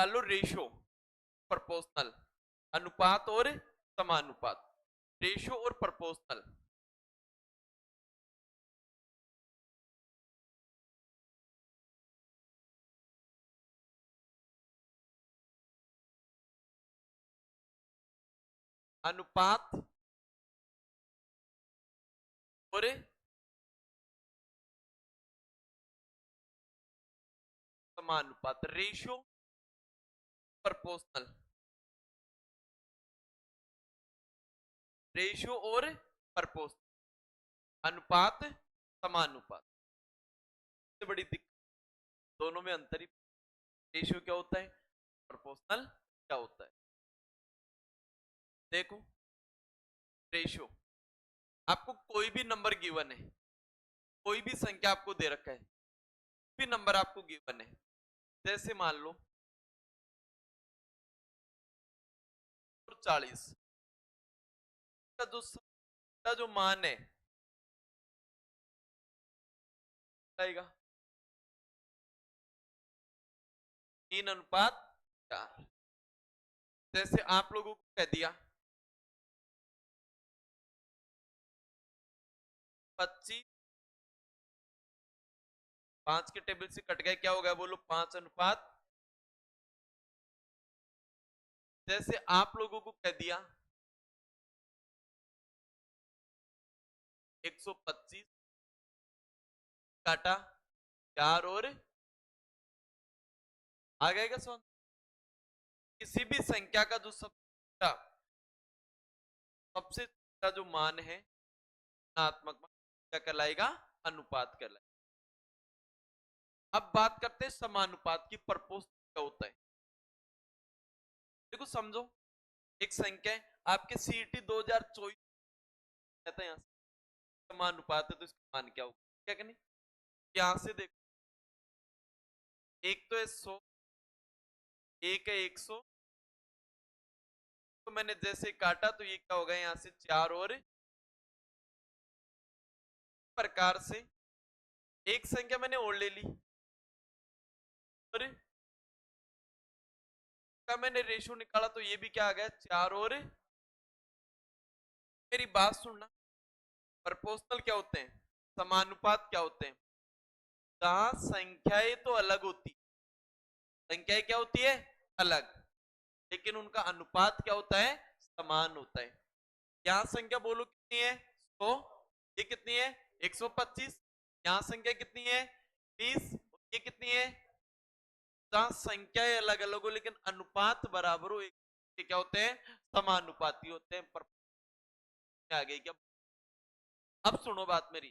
मान लो ratio, proportional, अनुपात और समानुपात, रेशो और प्रोपोर्शनल। अनुपात और समानुपात, रेशो, प्रोपोर्शनल, रेशो और प्रोपोर्शनल, अनुपात, समानुपात। सबसे बड़ी दिक्कत दोनों में अंतर ही, रेशियो क्या होता है, प्रोपोर्शनल क्या होता है। देखो रेशियो, आपको कोई भी नंबर गिवन है, कोई भी संख्या आपको दे रखा है, भी नंबर आपको गिवन है, जैसे मान लो 40 का जो मान है आएगा 3:4। जैसे आप लोगों को कह दिया 25, 5 के टेबल से कट गए, क्या हो गया बोलो, 5:। जैसे आप लोगों को कह दिया 125 काटा 4 और आ गएगा सोन। किसी भी संख्या का जो सबसे छोटा जो मान है धनात्मक मान, क्या कहलाएगा, अनुपात कहलाएगा। अब बात करते हैं समानुपात की, प्रोपोर्शनल क्या होता है। देखो समझो, एक संख्या है आपके सीईटी 2024 कहता है, यहाँ से समानुपात है तो इसका मान क्या होगा, क्या करनी, यहां से देखो, एक तो है 100, एक है 100, तो मैंने जैसे काटा तो ये क्या होगा, यहां से 4 और प्रकार से एक संख्या मैंने और ले ली और का मैंने रेशियो निकाला तो ये भी क्या आ गया, 4 और। मेरी बात सुनना, प्रोपोर्शनल क्या होते हैं, समानुपात क्या होते हैं, जहां संख्याएं तो अलग होती, संख्याएं क्या होती है, अलग, लेकिन उनका अनुपात क्या होता है, समान होता है। यहां संख्या बोलो कितनी है, 100, ये कितनी है, 125, यहां संख्या कितनी है, 20, ये कितनी है, जहां संख्याएं अलग अलग हो लेकिन अनुपात बराबर हो, ये क्या होते हैं, समानुपाती होते हैं। आ गई क्या, अब सुनो बात मेरी,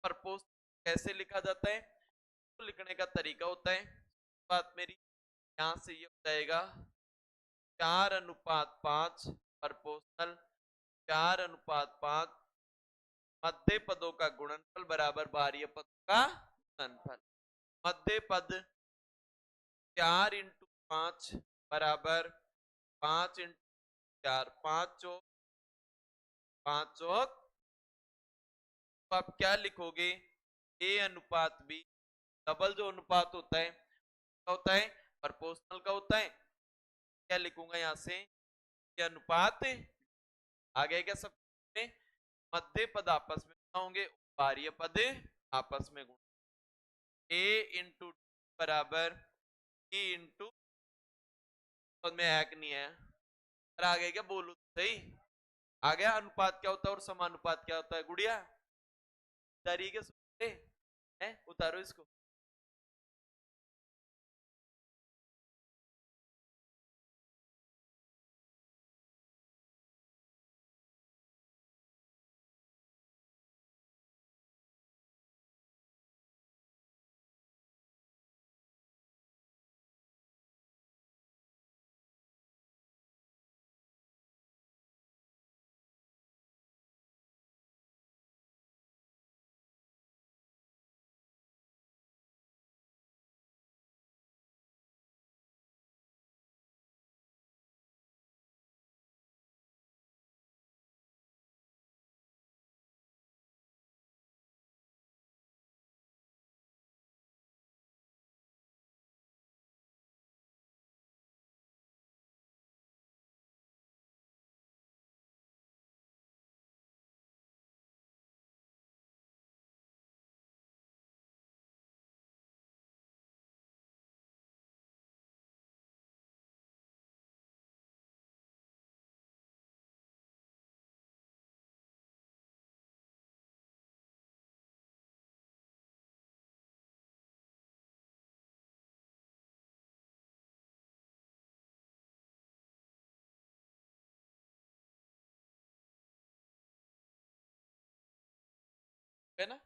प्रपोज कैसे लिखा जाता है, तो लिखने का तरीका होता है, बात मेरी, यहां से ये हो जाएगा 4:5 प्रपोर्शनल, 4:5 मध्य पदों का गुणनफल बराबर बाह्य पदों का गुणनफल। मध्य पद 4:5 बराबर 5:4, 5 चौक 5 चौक। तो आप क्या लिखोगे, ए अनुपात बी, डबल जो अनुपात होता है क्या होता है, प्रोपोर्शनल का होता है। क्या लिखूंगा यहां से, ये अनुपात आ गया क्या सब में, मध्य पद आपस में गुणा होंगे, बाह्य पद आपस में गुणा, ए इंटू बराबर ई इंटू, में हैक नहीं है, अरे आ गया क्या, बोलो सही, आ गया। अनुपात क्या होता है और समानुपात क्या होता है, गुड़िया तरीके से उतारो इसको। है ना?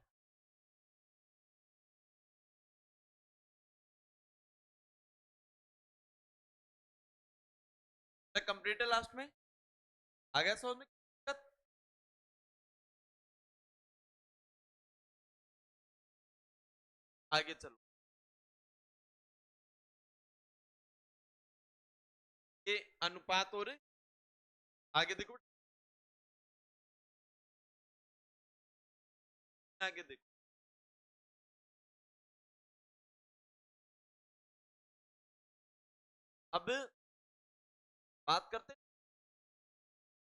कंप्लीट है लास्ट में, आ गया समझ में? आगे चलो, ये अनुपात और आगे देखो, आगे देखो, अब बात करते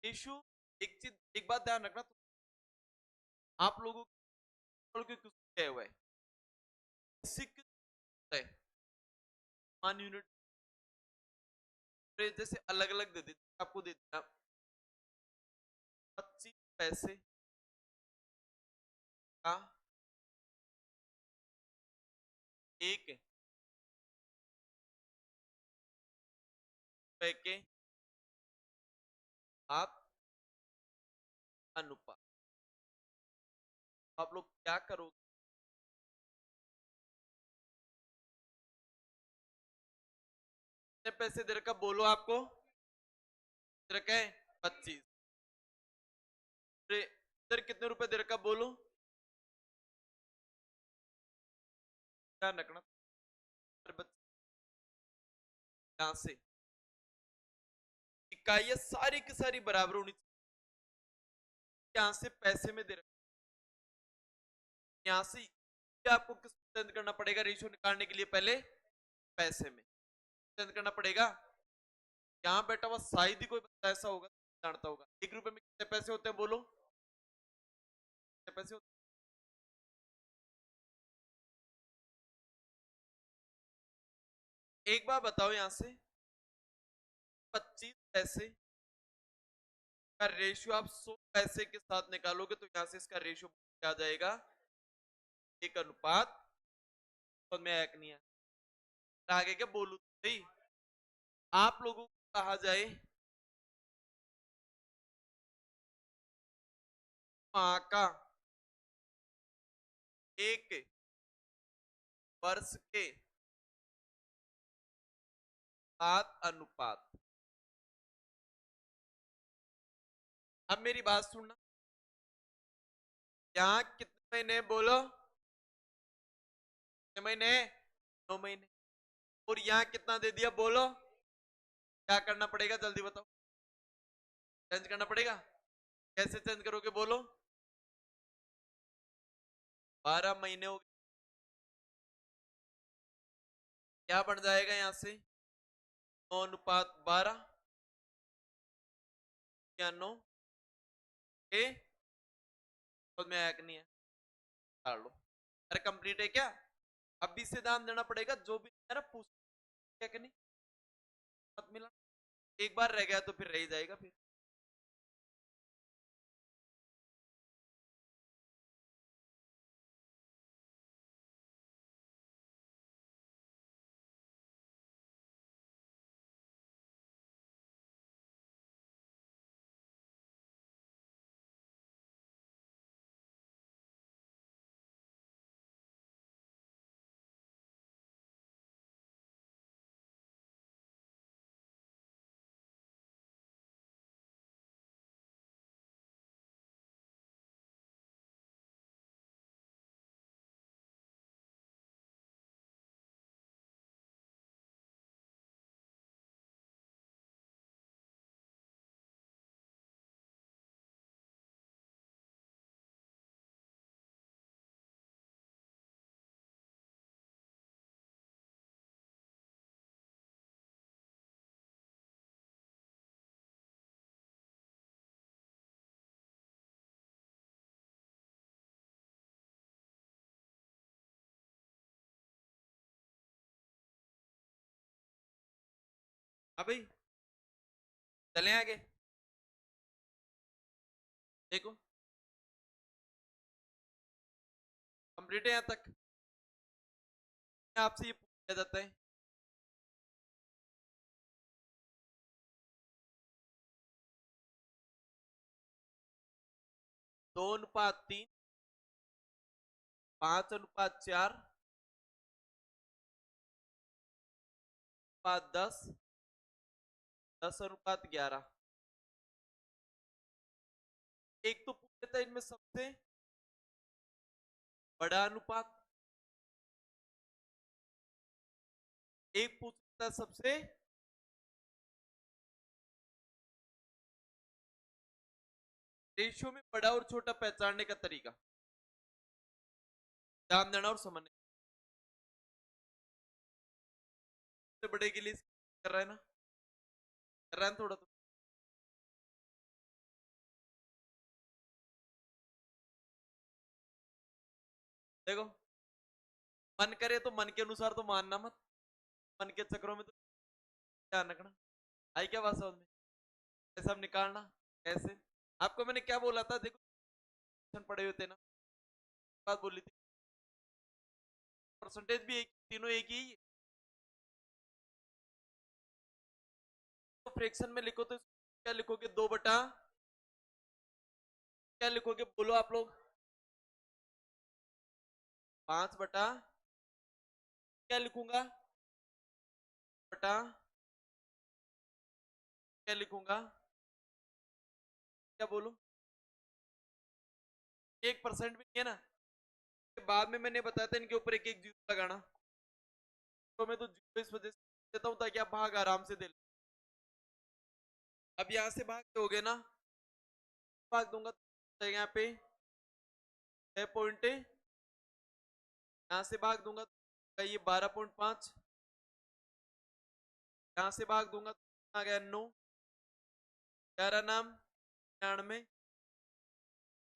रेशियो। एक चीज, एक बात ध्यान रखना, तो आप लोगों के कुछ क्या हुआ है, बेसिक है, वन यूनिट जैसे अलग अलग दे देते, आपको दे दिया 25 पैसे का एक रुपए के साथ अनुपात। आप लोग क्या करोगे, कितने पैसे दे रखा बोलो, आपको दे रखा है 25, इधर कितने रुपए दे रखा बोलो, ध्यान रखना, यहां से इकाइयां सारी की सारी बराबर होनी चाहिए, यहां से पैसे में दे रखा, यहां से आपको किस चेंज करना पड़ेगा रेशियो निकालने के लिए, पहले पैसे में चेंज करना पड़ेगा। यहाँ बैठा हुआ शायद ही कोई बंदा ऐसा होगा जानता होगा 1 रुपए में कितने पैसे होते हैं बोलो, कितने पैसे होते हैं? एक बार बताओ, यहां से 25 पैसे का रेशियो आप 100 पैसे के साथ निकालोगे तो यहां से इसका रेशियो क्या आ जाएगा, एक अनुपात, समझ में आया कि नहीं है? आगे क्या बोलू भाई, आप लोगों को कहा जाए माँ का एक वर्ष के साथ अनुपात। अब मेरी बात सुनना, यहाँ कितने महीने बोलो, कितने महीने, 9 महीने, और यहाँ कितना दे दिया बोलो, क्या करना पड़ेगा जल्दी बताओ, चेंज करना पड़ेगा, कैसे चेंज करोगे बोलो, 12 महीने हो गए, क्या बन जाएगा यहां से, 9:12 या 9 ए, समझ में आया कि नहीं है, डाल लो। अरे कंप्लीट है क्या, अभी से ध्यान देना पड़ेगा, जो भी मेरा पूछ क्या कि नहीं, मत मिला, एक बार रह गया तो फिर रह ही जाएगा फिर। हाँ भाई, चले आगे, देखो कंप्लीट है यहाँ तक, आपसे ये पूछा जाता है, 2:3 5:4, 5:10, 10:11। एक तो पूछ लेता है इनमें सबसे बड़ा अनुपात, एक पूछ लेता है सबसे रेशियो में बड़ा और छोटा पहचानने का तरीका, ध्यान देना और समझने। सबसे बड़े के लिए कर रहा है ना, कर रहा है ना थोड़ा तो। देखो, मन करे तो मन के अनुसार तो मानना मत, मन के चक्रों में तो ध्यान रखना। आई क्या बात समझ में? ऐसा हम निकालना कैसे? आपको मैंने क्या बोला था, देखो पढ़े हुए थे ना, बात बोली थी, परसेंटेज भी एक, तीनों एक ही है। तो फ्रैक्शन में लिखो तो क्या लिखोगे? 2/, क्या लिखोगे बोलो आप लोग? 5/, क्या लिखूंगा? बटा, क्या लिखूंगा? क्या बोलो? 1% भी नहीं है ना, बाद में मैंने बताया था इनके ऊपर एक एक जीरो लगाना, तो मैं तो जीरो इस वजह से देता हूं ताकि आप भाग आराम से दे लो। अब यहां से भाग दोगे ना, भाग दूंगा तो यहाँ पे 6 पॉइंट, यहाँ से भाग दूंगा तो ये 12.5, यहाँ से भाग दूंगा तो आ गया 9, 11 नाम 99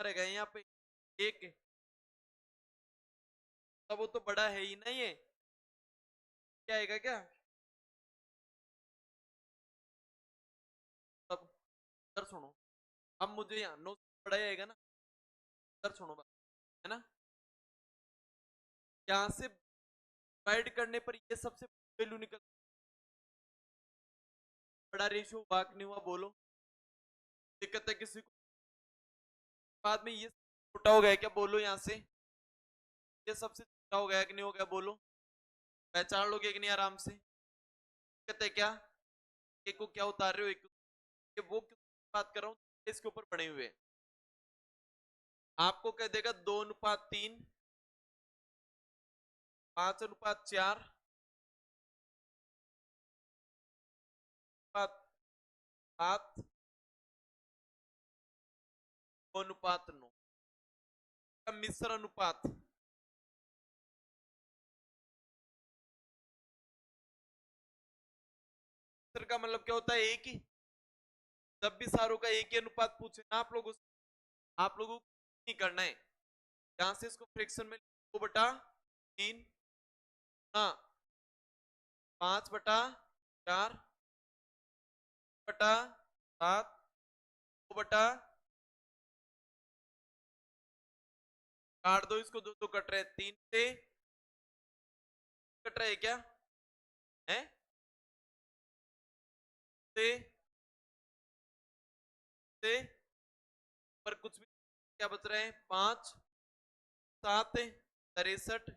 रह गए यहाँ पे एक, तब वो तो बड़ा है ही नहीं है, क्या आएगा क्या? तब सर सुनो, अब मुझे यहाँ 9 बड़ा ही आएगा ना, सर सुनो बात, है ना? यहाँ से डिवाइड करने पर ये सबसे वैल्यू निकल, बड़ा रेशियो वाक नहीं हुआ बोलो, दिक्कत है किसी को? बाद में ये छोटा हो गया क्या बोलो? यहाँ से ये सबसे छोटा हो गया कि नहीं हो गया बोलो? पहचान लोगे कि नहीं आराम से? दिक्कत है क्या? एक को क्या उतार रहे हो, एक ये वो क्यों बात कर रहा हूँ, इसके ऊपर बने हुए आपको कह देगा 2:3, 5:4, 7, 2:9 का मिश्र अनुपात। मिश्र का मतलब क्या होता है? एक ही, जब भी सारों का एक ही अनुपात पूछे ना आप लोगों को नहीं करना है, यहां से इसको फ्रैक्शन में 2/3, हाँ 5/4, बटा 7, 2 काट दो इसको, दो कट रहे, 3 से कट रहे क्या है? से से पर कुछ भी, क्या बच रहे हैं? 5, 7, 63,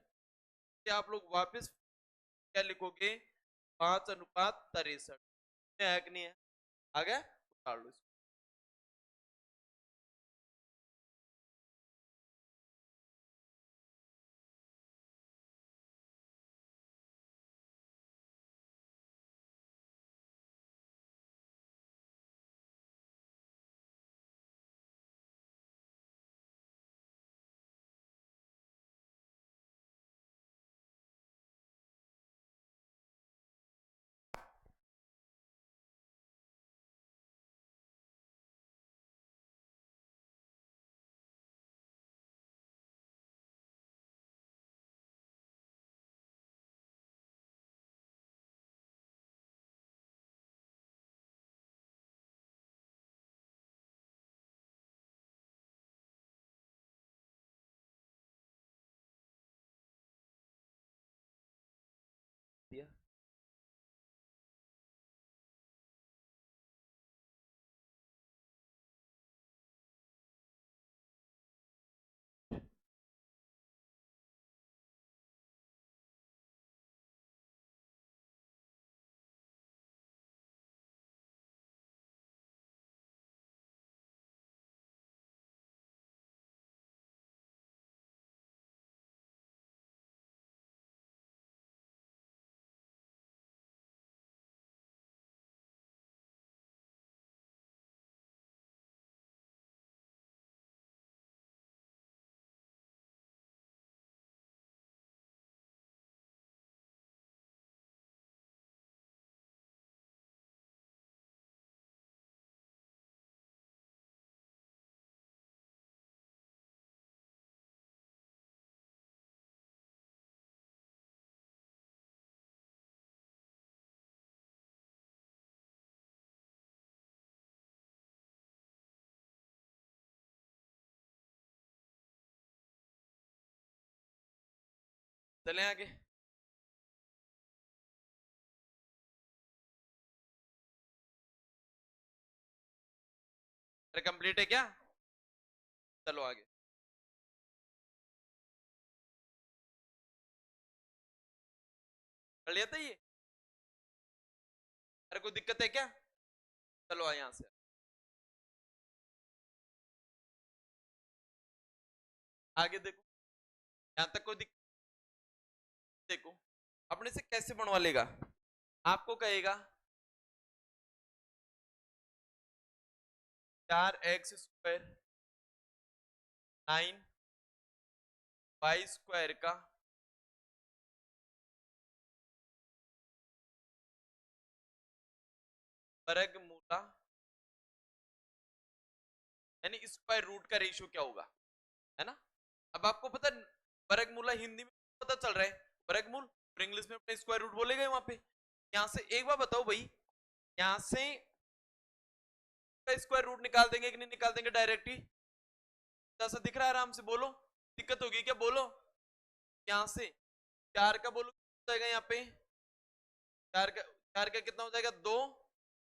आप लोग वापस क्या लिखोगे? 5:63 है कि नहीं है? आ गया, उतार लो इसको। चलें आगे। अरे कंप्लीट है क्या? चलो आगे। कर लिया था ये? अरे कोई दिक्कत है क्या? चलो आ यहां से। आगे देखो, यहां तक कोई दिक्कत? देखो, अपने से कैसे बनवा लेगा? आपको कहेगा 4x² 9y² का वर्गमूला, यानी स्क्वायर रूट का रेशियो क्या होगा, है ना? अब आपको पता है वर्गमूला हिंदी में पता चल रहा है, वर्गमूल, और इंग्लिश में अपने स्क्वायर रूट बोलेगा वहां पे। यहां से एक बार बताओ भाई, यहां से स्क्वायर रूट निकाल देंगे कि नहीं निकाल देंगे डायरेक्ट ही? जैसा दिख रहा है आराम से बोलो, दिक्कत होगी क्या? बोलो। यहां से 4 का बोलो कितना हो जाएगा यहाँ पे? 4 का कितना हो जाएगा? 2,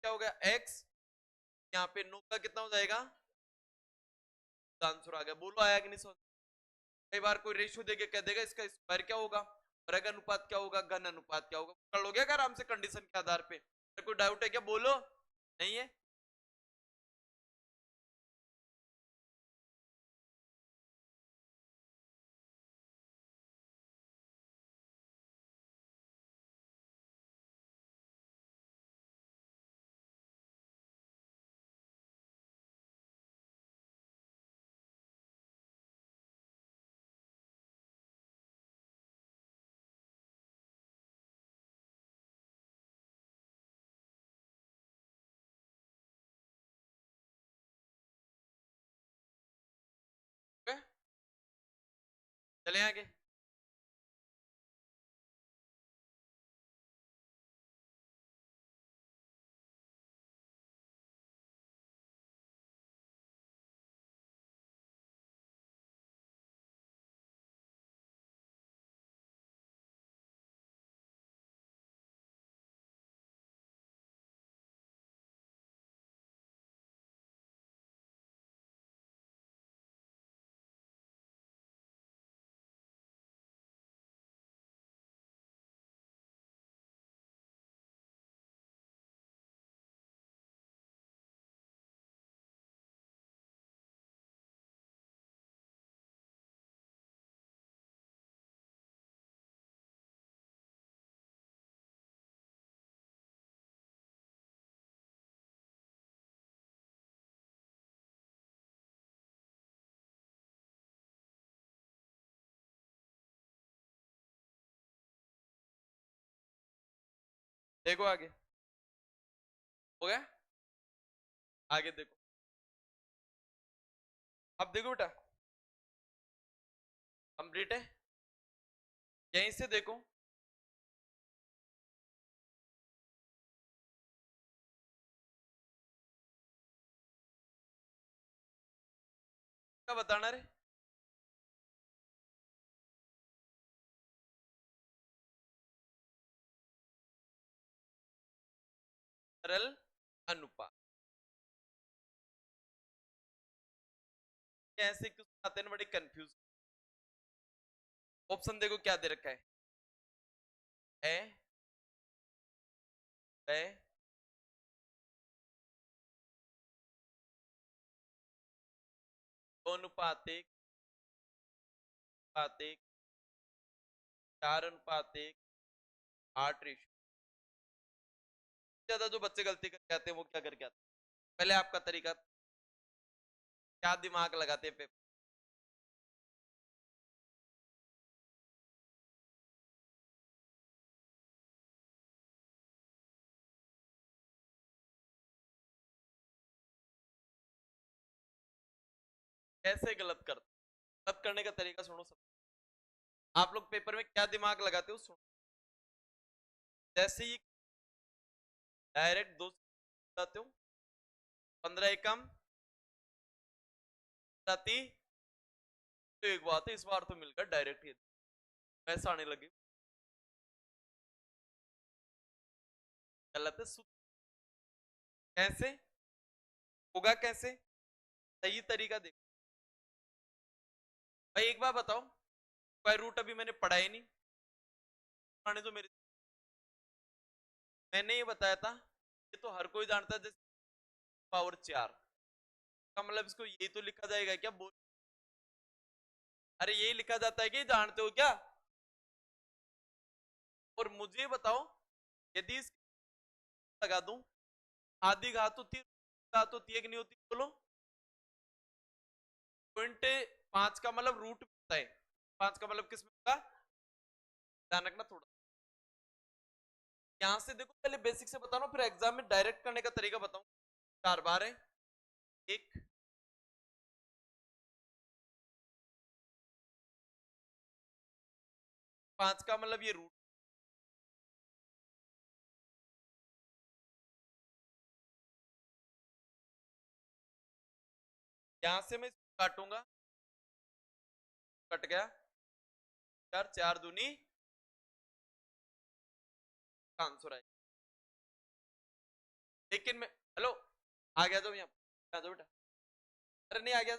क्या हो गया? x। यहाँ पे 9 का कितना हो जाएगा? आंसर आ गया। बोलो आया कि नहीं समझ? कई बार कोई रेशियो देके कह देगा इसका स्क्वायर क्या होगा, वर्ग अनुपात क्या होगा, घन अनुपात क्या होगा, कर लोगे क्या आराम से कंडीशन के आधार पे? कोई डाउट है क्या? बोलो। नहीं है? चले आगे। देखो आगे, हो गया? आगे देखो, अब देखो बेटा, कंप्लीट है। यहीं से देखो, क्या बताना रे? सरल अनुपात। ऐसे क्यों आते हैं, बड़ी कंफ्यूज। ऑप्शन देखो क्या दे रखा है, ब, दो अनुपात एक, अनुपात एक, 4:1, 8 रेशियो। ज्यादा जो बच्चे गलती करके आते हैं वो क्या करके आते हैं, पहले आपका तरीका, क्या दिमाग लगाते हैं पेपर, कैसे गलत करते? गलत करने का तरीका सुनो सब। आप लोग पेपर में क्या दिमाग लगाते हो सुनो। जैसे ही डायरेक्ट दो जाते हो, 15 एकम जाती, तो एक बात है, इस बार तो मिलकर डायरेक्ट ही ऐसा आने लगे, गलत है। कैसे होगा, कैसे सही तरीका देखो भाई। एक बार बताओ, स्क्वायर रूट अभी मैंने पढ़ा ही नहीं, पढ़ने तो मेरे, मैंने ये बताया था, ये तो हर कोई जानता है, जैसे पावर 4 का मतलब इसको यही तो लिखा जाएगा क्या? बोल, अरे यही लिखा जाता है कि जानते हो क्या? और मुझे बताओ, यदि लगा दूं, आधी घात होती है, घात होती है कि नहीं होती? बोलो। 0.5 का मतलब रूट होता है, 5 का मतलब किस में होगा? ध्यान रखना थोड़ा, यहां से देखो, पहले बेसिक से बता रहा हूं, फिर एग्जाम में डायरेक्ट करने का तरीका बताऊं। 4 बार है, एक 5 का मतलब ये रूट, यहां से मैं काटूंगा, कट गया, 4 4 दूनी आंसर आएगा। लेकिन मैं, हेलो, आ गया, तो यहाँ आ जाओ बेटा, अरे नहीं आ गया,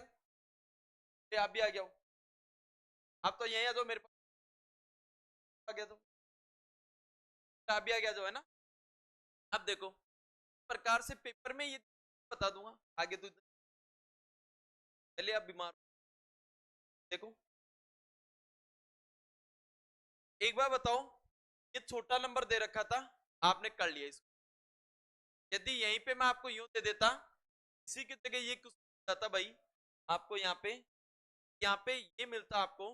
आप भी आ गया हो, आप तो यही आ जाओ मेरे पास, आ गया तो आप भी आ गया जो है ना। अब देखो, प्रकार से पेपर में ये बता दूंगा आगे, तो पहले आप बीमार देखो। एक बार बताओ, ये छोटा नंबर दे रखा था, आपने कर लिया इसको, यदि यहीं पे मैं आपको यूं दे देता, इसी की जगह ये कुछ जाता भाई, आपको यहाँ पे ये मिलता आपको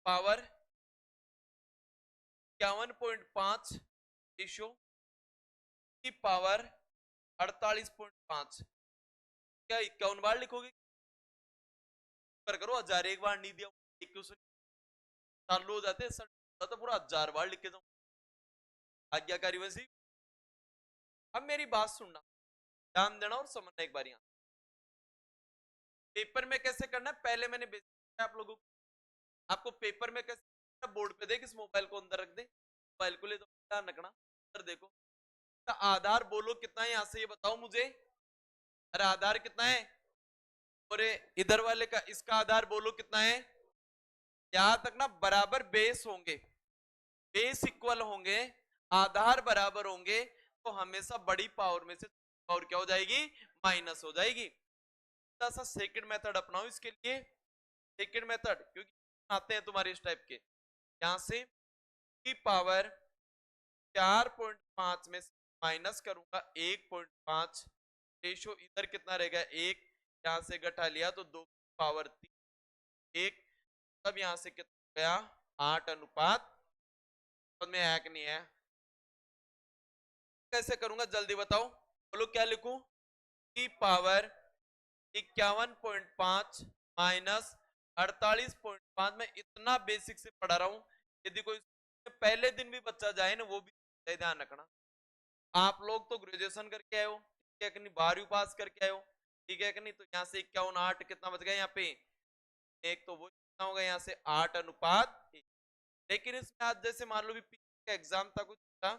पावर 51.5 रेशो की पावर 48.5, क्या 51 बार लिखोगे? पर करो, 1000 एक बार नहीं दिया, एक क्वेश्चन चालू हो जाते, तो पूरा 1000 बार लिख के जाऊं, आज्ञाकारी वैसी। अब मेरी बात सुनना, ध्यान देना और समझना एक बार। यहाँ पेपर में कैसे करना है, पहले मैंने बेसिक आप लोगों को, आपको पेपर में कैसे, बोर्ड पे देख, इस मोबाइल को अंदर रख दे, मोबाइल को ले, तो ध्यान रखना, अंदर देखो, आधार बोलो कितना है, यहां से ये बताओ मुझे, अरे आधार कितना है, और इधर वाले का, इसका आधार बोलो कितना है। यहां तक ना बराबर बेस होंगे, बेस इक्वल होंगे, आधार बराबर होंगे, तो हमेशा बड़ी पावर में से पावर क्या हो जाएगी? माइनस हो जाएगी। सा सेकंड मेथड अपनाओ इसके लिए, सेकंड मेथड, क्योंकि आते हैं तुम्हारे इस टाइप के, यहां से की पावर 4.5 में माइनस करूंगा 1.5, रेशो इधर कितना रहेगा? 1, यहां से घटा लिया तो 2 पावर 3, 1, तब यहां से कितना गया? 8 अनुपात, समझ में आया कि नहीं है? कैसे करूंगा जल्दी बताओ, बोलो क्या लिखूं? की पावर 51.5 माइनस 48.5, में इतना बेसिक से पढ़ा रहा हूं, यदि कोई पहले दिन भी बच्चा जाए ना, वो भी ध्यान रखना। आप लोग तो ग्रेजुएशन करके आए हो, ठीक है कि नहीं, 12वीं पास करके आए हो, ठीक है कि नहीं, तो यहाँ से 51 8 कितना बच गया यहाँ पे? एक, तो वो कितना होगा यहाँ से? 8 अनुपात 1। लेकिन इसमें आज जैसे मान लो भी का एग्जाम था, कुछ था,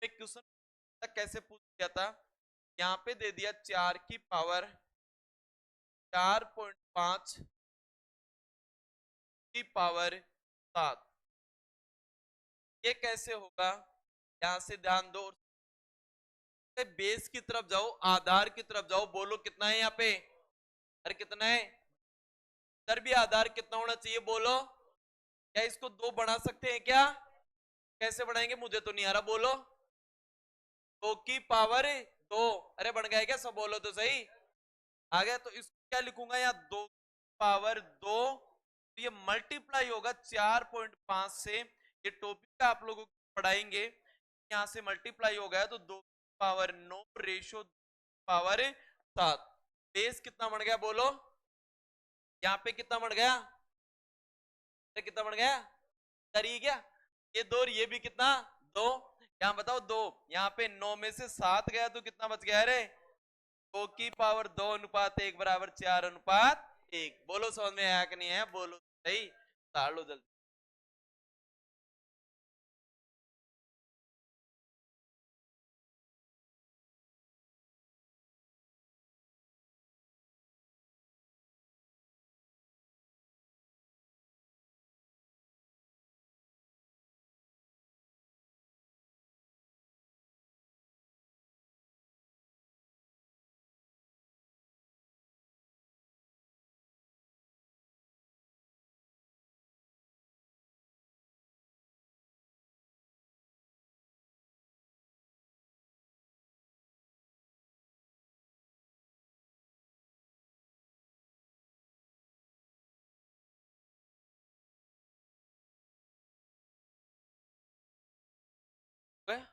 एक क्वेश्चन कैसे पूछ दिया था, यहाँ पे दे दिया 4 की पावर 4.5 की पावर 7, ये कैसे होगा? यहां से ध्यान दो, बेस की तरफ जाओ, आधार की तरफ जाओ, बोलो कितना है यहाँ पे? अरे कितना है? इधर भी आधार कितना होना चाहिए, बोलो। क्या इसको 2 बढ़ा सकते हैं क्या? कैसे बढ़ाएंगे, मुझे तो नहीं आ रहा, बोलो। 2 की पावर 2, अरे बढ़ गया क्या? सब बोलो तो सही, आ गया। तो इसको क्या लिखूंगा यहाँ? 2 पावर 2, तो ये मल्टीप्लाई होगा 4.5 से, ये टॉपिक आप लोगों को पढ़ाएंगे, यहां से मल्टीप्लाई हो गया तो 2 पावर 9 रेशो पावर 7, बेस कितना बढ़ गया, बोलो। यहाँ पे कितना बढ़ गया? कितना बढ़ गया? करिए क्या, ये 2 और ये भी कितना? 2, यहाँ बताओ 2, यहाँ पे 9 में से 7 गया तो कितना बच गया? अरे 2 की पावर 2 अनुपात 1 बराबर 4 अनुपात 1, बोलो समझ में आया कि नहीं है? बोलो सही, ताड़ लो जल्दी। गया?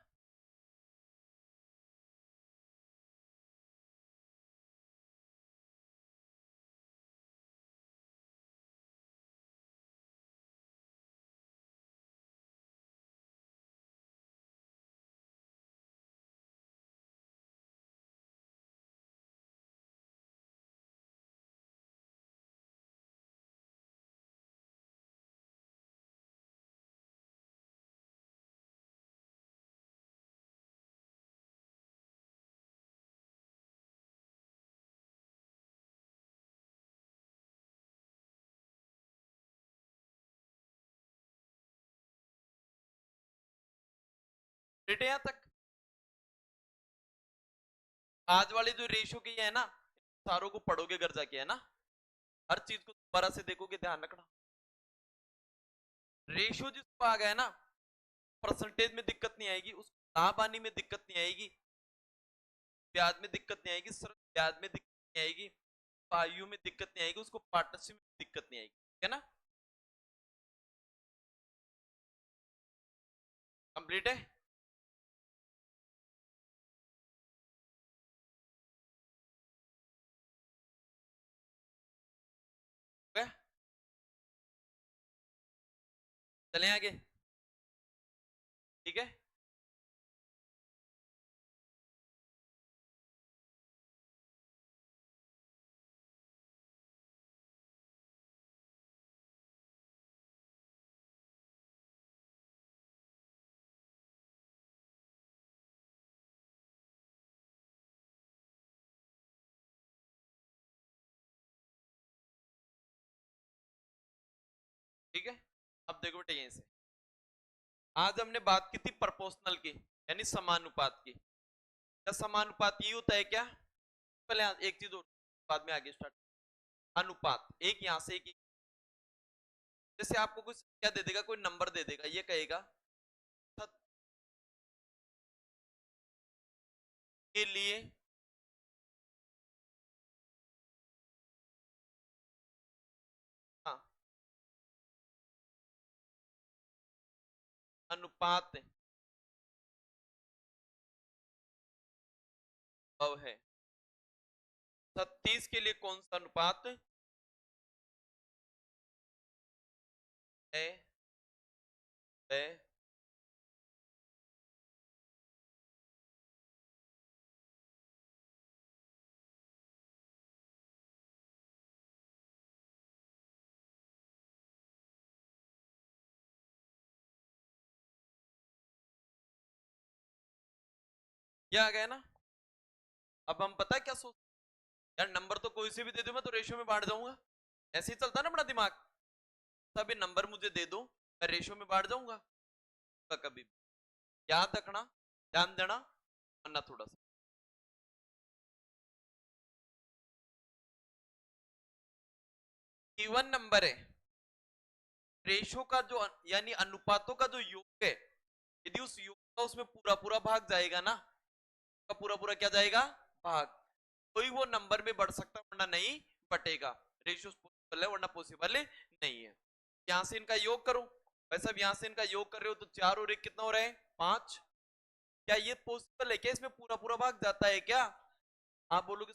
बेटे यहाँ तक आज वाली जो रेशियो की है ना, सारों को पढ़ोगे घर जाके, है ना? हर चीज को दोबारा से देखोगे, ध्यान रखना। रेशियो जिसको आ गया ना, परसेंटेज में दिक्कत नहीं आएगी उसको, लाभ आने में दिक्कत नहीं आएगी, ब्याज में दिक्कत नहीं आएगी, सर ब्याज में दिक्कत नहीं आएगी, आयु में दिक्कत नहीं आएगी, उसको पार्टनरशिप में दिक्कत नहीं आएगी, है ना? कंप्लीट है? okay? चलें आगे, ठीक है? ठीक है, अब देखो बेटे यहीं से आज हमने बात की थी प्रपोर्शनल की, यानी समानुपात की। क्या समानुपात ये होता है क्या? पहले एक चीज और, बाद में आगे स्टार्ट। अनुपात, एक यहां से एक, जैसे आपको कुछ क्या दे देगा, कोई नंबर दे देगा, ये कहेगा के लिए हाँ अनुपात अब है 36 के लिए कौन सा अनुपात है? है ये आ गया ना? अब हम पता है क्या सोच, यार नंबर तो कोई से भी दे दो, मैं तो रेशियो में बांट जाऊंगा, ऐसे ही चलता ना अपना दिमाग। सभी नंबर मुझे दे दो, मैं रेशियो में बांट जाऊंगा, तो कभी याद रखना, ध्यान देना, वरना थोड़ा सा इवन नंबर है, रेशियो का जो यानी अनुपातों का जो योग है, यदि उस योग का उसमें पूरा पूरा भाग जाएगा ना, का पूरा पूरा क्या जाएगा, भाग, तो ही वो नंबर में बढ़ सकता, वरना नहीं बटेगा। रेशियो पॉसिबल है वरना पॉसिबल नहीं है। यहां से इनका योग करो, वैसे अब यहां से इनका योग कर रहे हो तो 4 और 1 कितना हो रहा है, 5। क्या ये पॉसिबल है क्या, इसमें पूरा पूरा भाग जाता है क्या? आप बोलोगे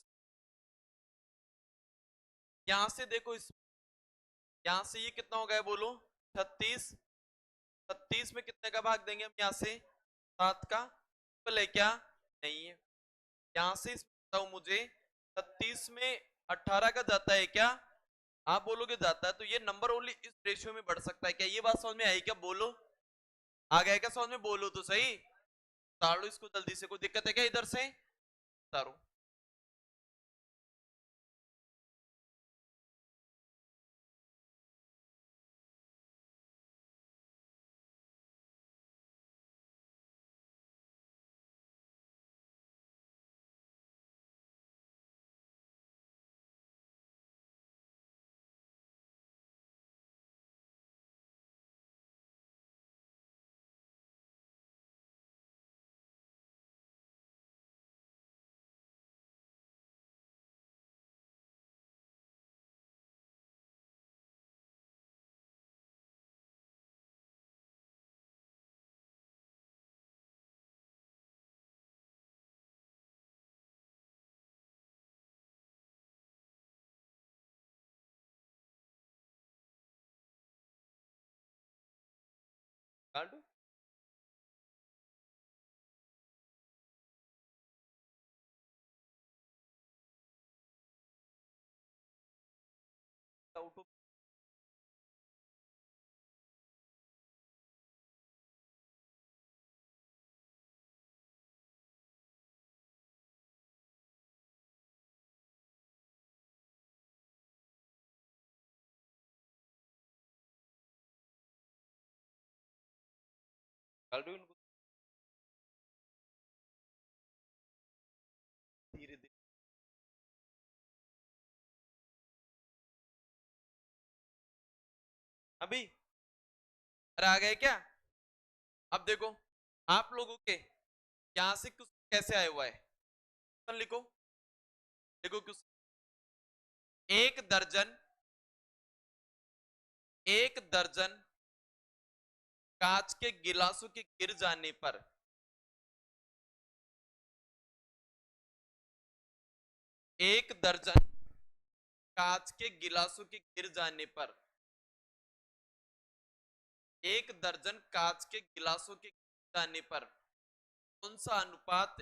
यहां से देखो, इस यहां से ये कितना हो गया बोलो, 36। 36 में कितने का भाग देंगे हम यहाँ से, 7 का, पॉसिबल है क्या, नहीं है। यहां से बताओ मुझे, 36 में 18 का जाता है क्या, आप बोलोगे जाता है, तो ये नंबर ओनली इस रेशियो में बढ़ सकता है। क्या ये बात समझ में आई? क्या बोलो, आ गया क्या समझ में? बोलो तो सही। ताड़ो इसको जल्दी से, कोई दिक्कत है क्या इधर से? तारो। काटो। उठो। काटो इनको धीरे धीरे। अभी अरे आ गए क्या? अब देखो, आप लोगों के यहां से कुछ कैसे आया हुआ है, लिखो। देखो कुछ, एक दर्जन, एक दर्जन कांच के गिलासों के गिर जाने पर एक दर्जन कांच के गिलासों के गिर जाने पर, एक दर्जन कांच के गिलासों के गिर जाने पर कौन सा अनुपात,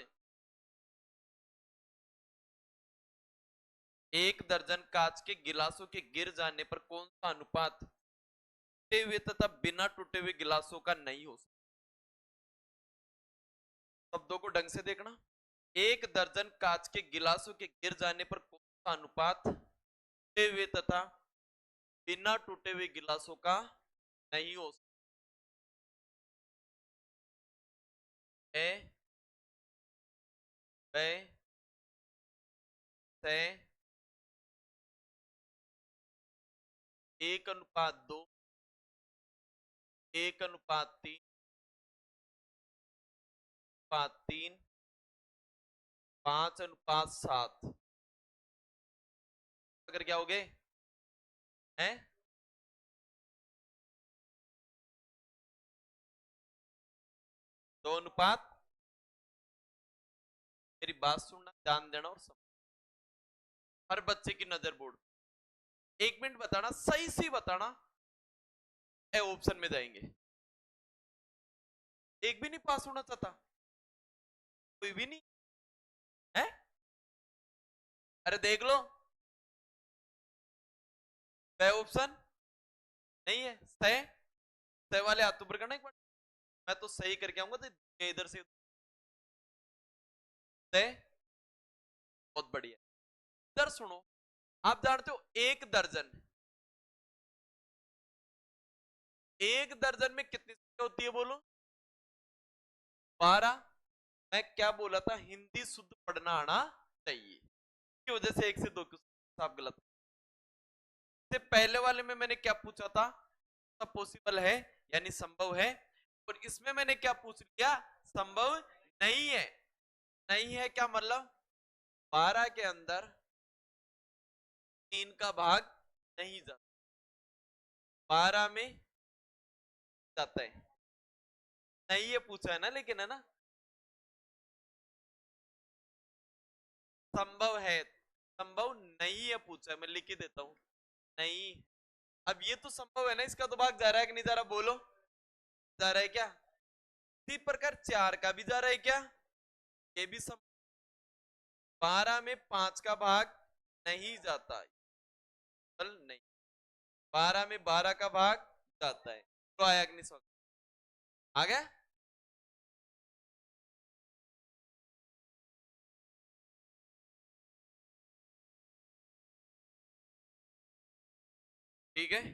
एक दर्जन कांच के गिलासों के गिर जाने पर कौन सा अनुपात टूटे हुए तथा बिना टूटे हुए गिलासों का नहीं हो सकता? शब्दों को ढंग से देखना। एक दर्जन कांच के गिलासों के गिर जाने पर कौन सा अनुपात टूटे हुए तथा बिना टूटे हुए गिलासों का नहीं हो सकता है? वह से 1:2, 1:3, 3, 5:7 अगर क्या हो गए हैं? 2:, मेरी बात सुनना, ध्यान देना और समझ, हर बच्चे की नजर बोर्ड। एक मिनट बताना, सही से बताना, ए ऑप्शन में जाएंगे। एक भी नहीं पास होना चाहता? कोई भी नहीं है? अरे देख लो, वह ऑप्शन नहीं है। सही, सही वाले हाथ ऊपर करना एक बार। मैं तो सही करके आऊंगा तो इधर से सही। बहुत बढ़िया। इधर सुनो, आप जानते हो एक दर्जन, एक दर्जन में कितनी संख्या होती है बोलो? 12। मैं क्या बोला था, हिंदी शुद्ध पढ़ना आना चाहिए, की वजह से एक से दो क्वेश्चन आप गलत। से पहले वाले में मैंने क्या पूछा था, सब पॉसिबल है यानी संभव है, और इसमें मैंने क्या पूछ लिया, संभव नहीं है। नहीं है क्या मतलब? 12 के अंदर 3 का भाग नहीं जाता, 12 में जाता है। नहीं ये पूछा है ना, लेकिन है ना, संभव है, संभव नहीं है पूछा है, मैं लिख ही देता हूं। नहीं, अब ये तो संभव है ना, इसका तो भाग जा रहा है कि नहीं जा रहा बोलो? जा रहा है क्या? इसी प्रकार 4 का भी जा रहा है क्या? ये भी संभव। 12 में 5 का भाग नहीं जाता, नहीं। 12 में 12 का भाग जाता है। तो आया कि नहीं समझ आ गया? ठीक है, हो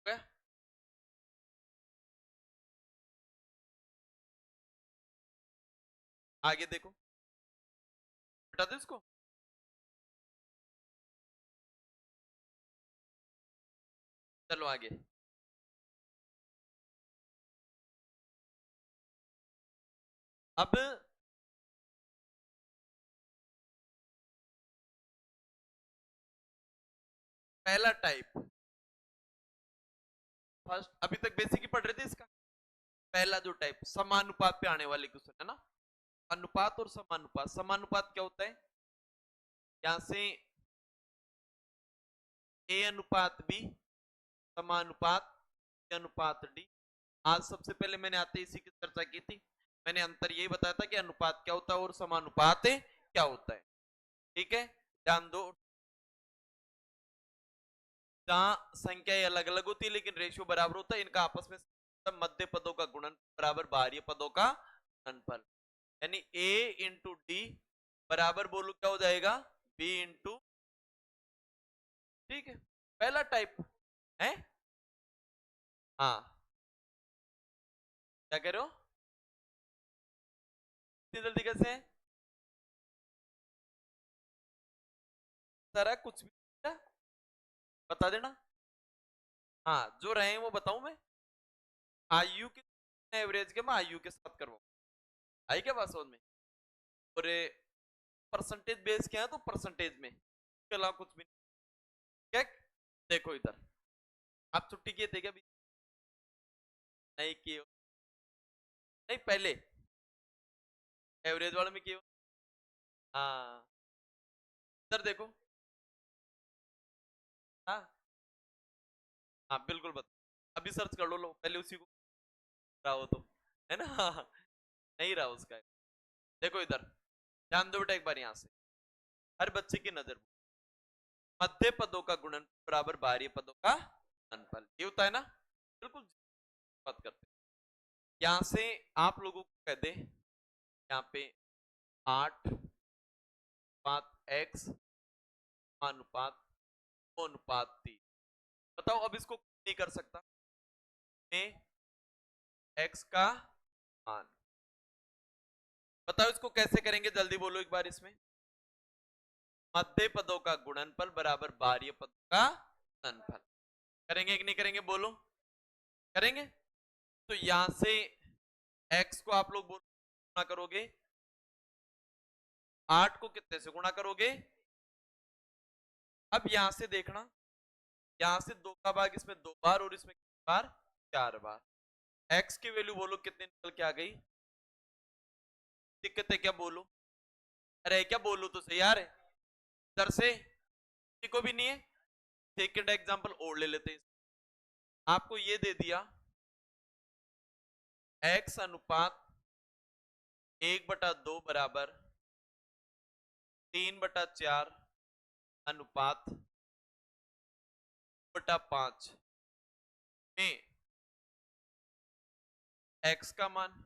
गया? आगे देखो, बता दो इसको। चलो आगे। अब पहला टाइप, फर्स्ट अभी तक बेसिक ही पढ़ रहे थे इसका। पहला जो टाइप समानुपात पे आने वाले क्वेश्चन है ना, अनुपात और समानुपात। समानुपात क्या होता है? यहां से ए अनुपात बी समानुपात अनुपात डी। आज सबसे पहले मैंने आते इसी की चर्चा की थी। मैंने अंतर यही बताया था कि अनुपात क्या होता है और समानुपात क्या होता है। ठीक है, ध्यान दो। जहां संख्याएं अलग अलग होती है लेकिन रेशियो बराबर होता है, इनका आपस में मध्य पदों का गुणन बराबर बाहरी पदों का गुणनफल। यानी a इंटू डी बराबर बोलो क्या हो जाएगा, b इंटू। ठीक है, पहला टाइप है। हाँ, क्या कह रहे हो? इतनी जल्दी कैसे है? सारा कुछ भी बता देना। हाँ, जो रहे हैं वो बताऊं मैं। आयु के एवरेज के मैं आयु के साथ करवाऊं, आई क्या बात समझ में? और परसेंटेज बेस क्या है तो परसेंटेज में, इसके अलावा कुछ भी नहीं। क्या? देखो इधर, आप छुट्टी किए थे क्या अभी? नहीं किए नहीं, पहले एवरेज वाले में किए। हाँ, इधर देखो। हाँ हाँ बिल्कुल बता, अभी सर्च कर लो पहले उसी को रहा हो तो, है ना? नहीं रहा उसका। देखो इधर, ध्यान दो बेटा एक बार यहाँ से, हर बच्चे की नजर। मध्य पदों का गुणन बराबर बाहरी पदों का गुणनफल, ये होता है ना? बिल्कुल बात करते हैं। यहां से आप लोगों को कह दे, यहाँ पे 8 अनुपात x अनुपात 2 अनुपात 3। बताओ अब इसको नहीं कर सकता मैं, x का मान। बताओ इसको कैसे करेंगे, जल्दी बोलो एक बार। इसमें मध्य पदों का गुणनफल बराबर बाह्य पदों का गुणनफल। करेंगे कि नहीं करेंगे, बोलो? करेंगे। तो यहां से x को आप लोग गुणा करोगे, 8 को कितने से गुणा करोगे? अब यहां से देखना, यहां से 2 का भाग इसमें 2 बार और इसमें कितनी बार, 4 बार। x की वैल्यू बोलो कितनी निकल के आ गई? दिक्कत है क्या, बोलो? अरे क्या बोलो तो सही यार, इधर से किसी को भी नहीं है। सेकेंड एग्जांपल और ले लेते हैं। आपको ये दे दिया x अनुपात 1/2 बराबर 3/4 अनुपात 5 में x का मान।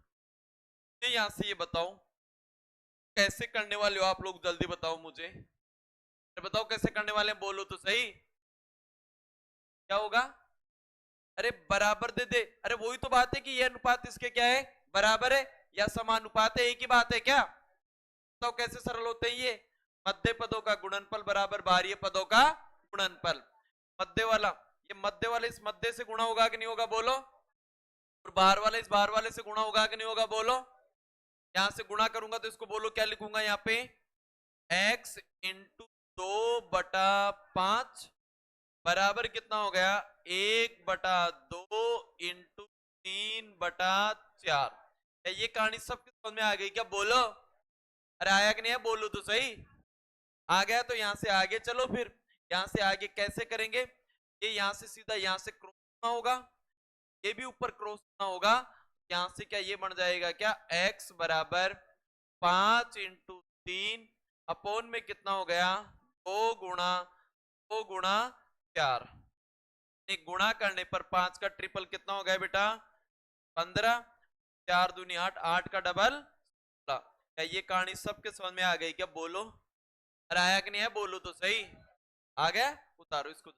तो यहां से ये बताओ कैसे करने वाले हो आप लोग, जल्दी बताओ मुझे। बताओ कैसे करने वाले हैं, बोलो तो सही। क्या होगा? अरे बराबर दे दे। अरे वही तो बात है कि ये अनुपात इसके क्या है, बराबर है या समानुपात है, एक ही बात है क्या? तो कैसे सरल होते हैं ये? मध्य पदों का गुणनफल बराबर बाह्य पदों का गुणनफल। मध्य वाला, ये मध्य वाले इस मध्य से गुणा होगा कि नहीं होगा, बोलो? और बाहर वाले इस बाहर वाले से गुणा होगा कि नहीं होगा, बोलो? यहां से गुणा करूंगा तो इसको बोलो क्या लिखूंगा यहाँ पे, x इंटू 2/5 बराबर कितना हो गया, 1/2 इंटू 3/4। ये कहानी सबके समझ में आ गई क्या, बोलो? अरे आया कि नहीं है, बोलो तो सही। आ गया तो यहां से आगे चलो फिर। यहां से आगे कैसे करेंगे? ये यहां से सीधा यहां से क्रॉस होना होगा, ये भी ऊपर क्रॉस होना होगा। यहां से क्या ये बन जाएगा क्या, x बराबर 5 × 3 अपोन में कितना हो गया, 2 × 4। गुणा करने पर 5 का ट्रिपल कितना हो गया बेटा, 15, 4 दूनी 8, 8 का डबल 16। क्या ये कहानी सबके समझ में आ गई क्या, बोलो। अरे आया कि नहीं है, बोलो तो सही। आ गया, उतारो इसको।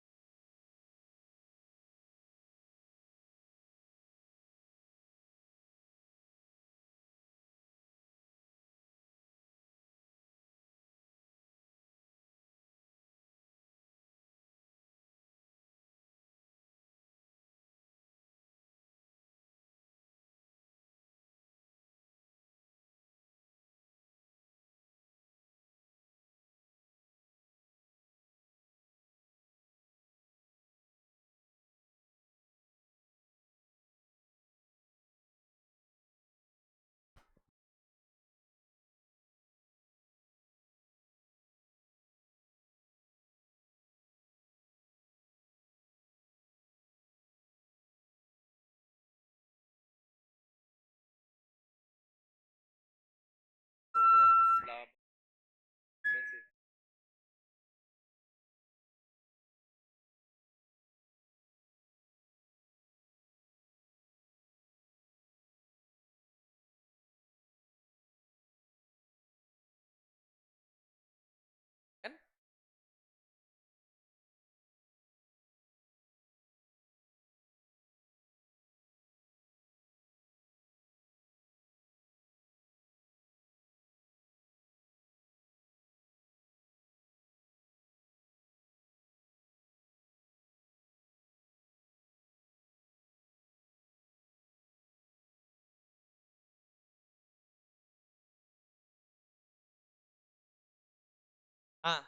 हाँ,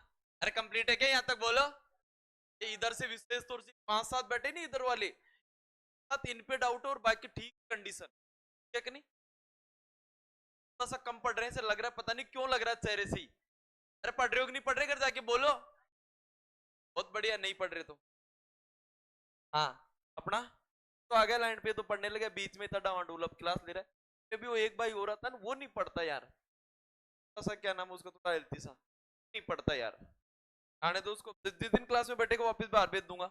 अरे कंप्लीट है क्या, यहाँ तक बोलो। ये इधर से विशेष तौर से 5-7 बैठे नहीं इधर वाले, साथ इन पे डाउट और बाकी ठीक कंडीशन, क्या कि नहीं। थोड़ा सा कम पढ़ रहे हैं, से लग रहा है, पता नहीं क्यों लग रहा है चेहरे से ही। अरे पढ़ रहे हो कि नहीं पढ़ रहे, घर जाके बोलो। बहुत बढ़िया, नहीं पढ़ रहे तो हाँ अपना तो आ गया लाइन पे, तो पढ़ने लगे, बीच में था डावाडोल, अब क्लास ले रहा है। भी वो एक भाई हो रहा था ना, वो नहीं पढ़ता यार, ऐसा क्या नाम है उसका, थोड़ा हेल्थी सा, नहीं पढ़ता यार। आने दो उसको, जिस दिन क्लास में बैठेगा वापस बाहर भेज दूंगा।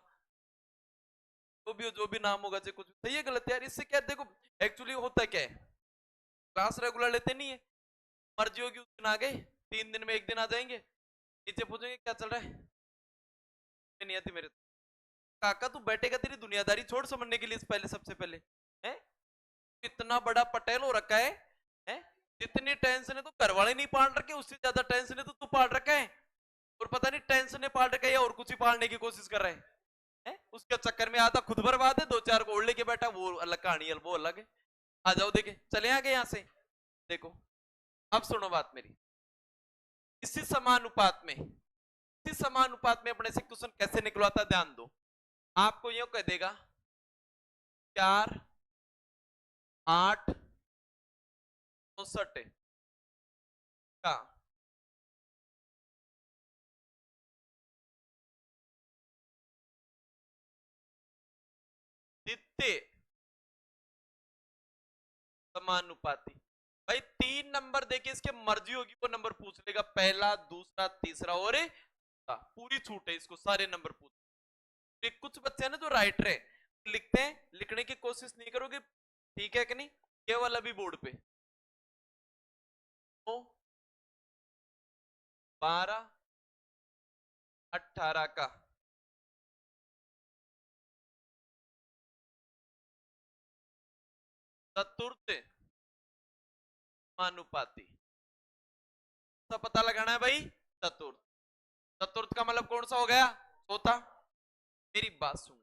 जो भी नाम होगा, चाहे कुछ सही है गलत है यार, इससे क्या देखो, एक्चुअली होता क्या है, क्लास रेगुलर लेते नहीं है, मर्जी होगी उस दिन आ गए, 3 दिन में 1 दिन आ जाएंगे, नीचे पूछेंगे क्या चल रहा है, नहीं आती मेरे। काका तू बैठेगा, तेरी दुनियादारी छोड़ समझने के लिए पहले, सबसे पहले है, इतना बड़ा पटेल हो रखा है? जितनी टेंशन है तो घर वाले नहीं पाल रखे, उससे ज्यादा टेंशन है तो तू पाल रखा है, और पता नहीं टेंशन है पाल रखा है या और कुछ ही पालने की कोशिश कर रहा है? उसके चक्कर में आधा खुद बर्बाद है, 2-4 को ओढ़ लेके बैठा, वो अलग कहानी है, वो अलग है। आ जाओ, देखे चले आगे यहाँ से, देखो अब सुनो बात मेरी। इसी समानुपात में, इसी समानुपात में अपने से क्वेश्चन कैसे निकलवाता, ध्यान दो। आपको यो कह देगा 4, 8, 64 का द्वितीय समानुपाती। भाई 3 नंबर देके इसके मर्जी होगी वो नंबर पूछ लेगा, पहला, दूसरा, तीसरा और पूरी छूट है इसको, सारे नंबर पूछ। कुछ बच्चे हैं ना जो राइटर है, लिखते हैं, लिखने की कोशिश नहीं करोगे, ठीक है कि नहीं, केवल अभी बोर्ड पे 9, 12, 18 का चतुर्थ समानुपाती, सब पता लगाना है भाई। चतुर्थ, चतुर्थ का मतलब कौन सा हो गया, चौथा। मेरी बात सुन,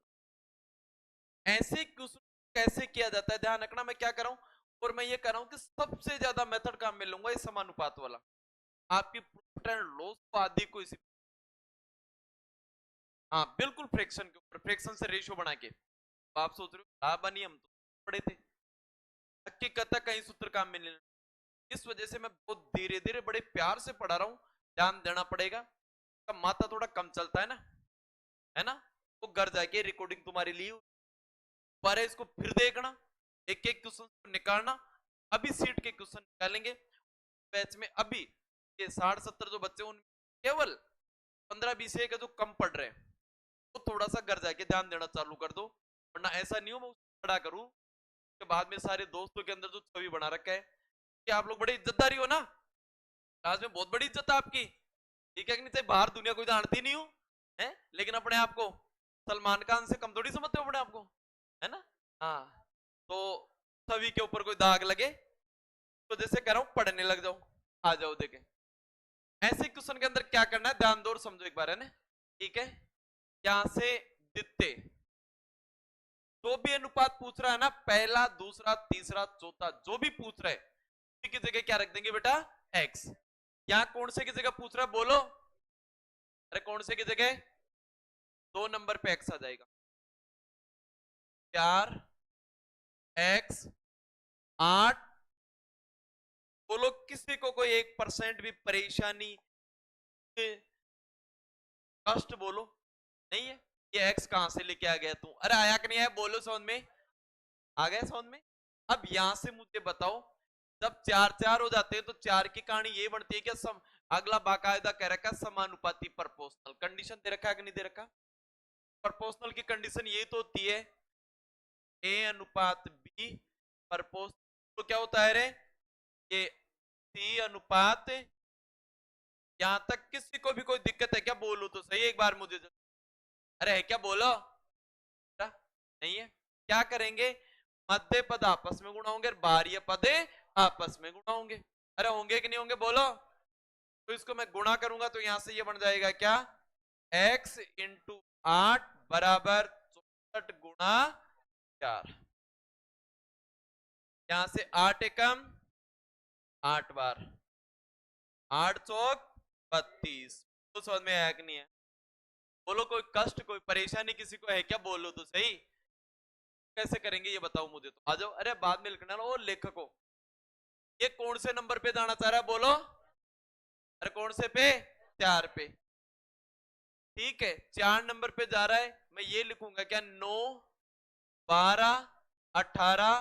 ऐसे क्वेश्चन कैसे किया जाता है, ध्यान रखना, मैं क्या कर रहा हूं, और मैं ये कर रहा हूं कि सबसे ज्यादा मेथड काम में लूंगा इस समानुपात वाला, आपकी प्रॉफिट एंड लॉस को आदि को इसी, हाँ बिल्कुल फ्रैक्शन के ऊपर, फ्रैक्शन से रेशियो बना के। तो आप सोच रहे हो बनी, हम तो पढ़े थे, हकीकत है कहीं सूत्र काम में नहीं, इस वजह से मैं बहुत धीरे धीरे बड़े प्यार से पढ़ा रहा हूं, ध्यान देना पड़ेगा, माथा थोड़ा कम चलता है ना, है ना। वो घर जाके रिकॉर्डिंग तुम्हारी ली पर इसको फिर देखना, एक एक क्वेश्चन निकालना। अभी सीट के क्वेश्चन निकालेंगे बैच में। अभी ये 60-70 जो बच्चे उन केवल 15-20 का जो कम पढ़ रहे हैं, तो थोड़ा सा घर जाके ध्यान देना चालू कर दो, वरना ऐसा नहीं हो मैं खड़ा करूं के बाद में सारे दोस्तों के अंदर जो छवि बना रखा है कि आप लोग बड़े इज्जतदारी हो ना, आज में बहुत बड़ी इज्जत है आपकी, ठीक है कि नहीं? चाहे बाहर दुनिया कोई जानती नहीं हो है, लेकिन अपने आप को सलमान खान से कम थोड़ी समझते हो अपने आप को, है ना? हाँ, तो छवि के ऊपर कोई दाग लगे तो जैसे कह रहा हूं पढ़ने लग जाओ, आ जाओ देखे। ऐसे क्वेश्चन के अंदर क्या करना है ध्यान दो और समझो एक बार, है ना? ठीक है, यहां से दित्ते जो भी अनुपात पूछ रहा है ना, पहला दूसरा तीसरा चौथा जो भी पूछ रहा है की जगह क्या रख देंगे बेटा? एक्स। यहां कौन से की जगह पूछ रहा है बोलो? अरे कौन से की जगह? 2 नंबर पे एक्स आ जाएगा। 4 x 8। बोलो किसी को कोई 1% भी परेशानी कष्ट बोलो नहीं है? ये एक्स कहां से लेके आ गया तू? अरे आया कि नहीं आया बोलो समझ में? आ गया समझ में? अब यहां से मुझे बताओ, जब 4-4 हो जाते हैं तो 4 की कहानी ये बनती है कि अगला बाकायदा कह रखा है समानुपाती प्रपोर्शनल, कंडीशन दे रखा है कि नहीं दे रखा? प्रपोर्शनल की कंडीशन ये तो होती है ए अनुपात बी प्रपोर्शनल, तो क्या होता है रे? ये सी अनुपात, यहां तक किसी को भी कोई दिक्कत है क्या? बोलो तो सही एक बार मुझे। अरे है क्या बोलो? नहीं है? क्या करेंगे? मध्य पद आपस में गुणा होंगे, बाह्य पद आपस में गुणा होंगे। अरे होंगे कि नहीं होंगे बोलो? तो इसको मैं गुणा करूंगा तो यहां से ये बन जाएगा क्या? x इंटू 8 बराबर 64 गुणा 4। यहां से 8 एकम 8 बार, 8 चौक 32। तो समझ में आया कि नहीं है? बोलो कोई कष्ट कोई परेशानी किसी को है क्या? बोलो तो सही। कैसे करेंगे ये बताओ मुझे तो। आ जाओ, अरे बाद में लिखना ना वो लेखको। ये कौन से नंबर पे जाना चाह रहा है बोलो? अरे कौन से पे? 4 पे। ठीक है, 4 नंबर पे जा रहा है, मैं ये लिखूंगा क्या? 9 12 18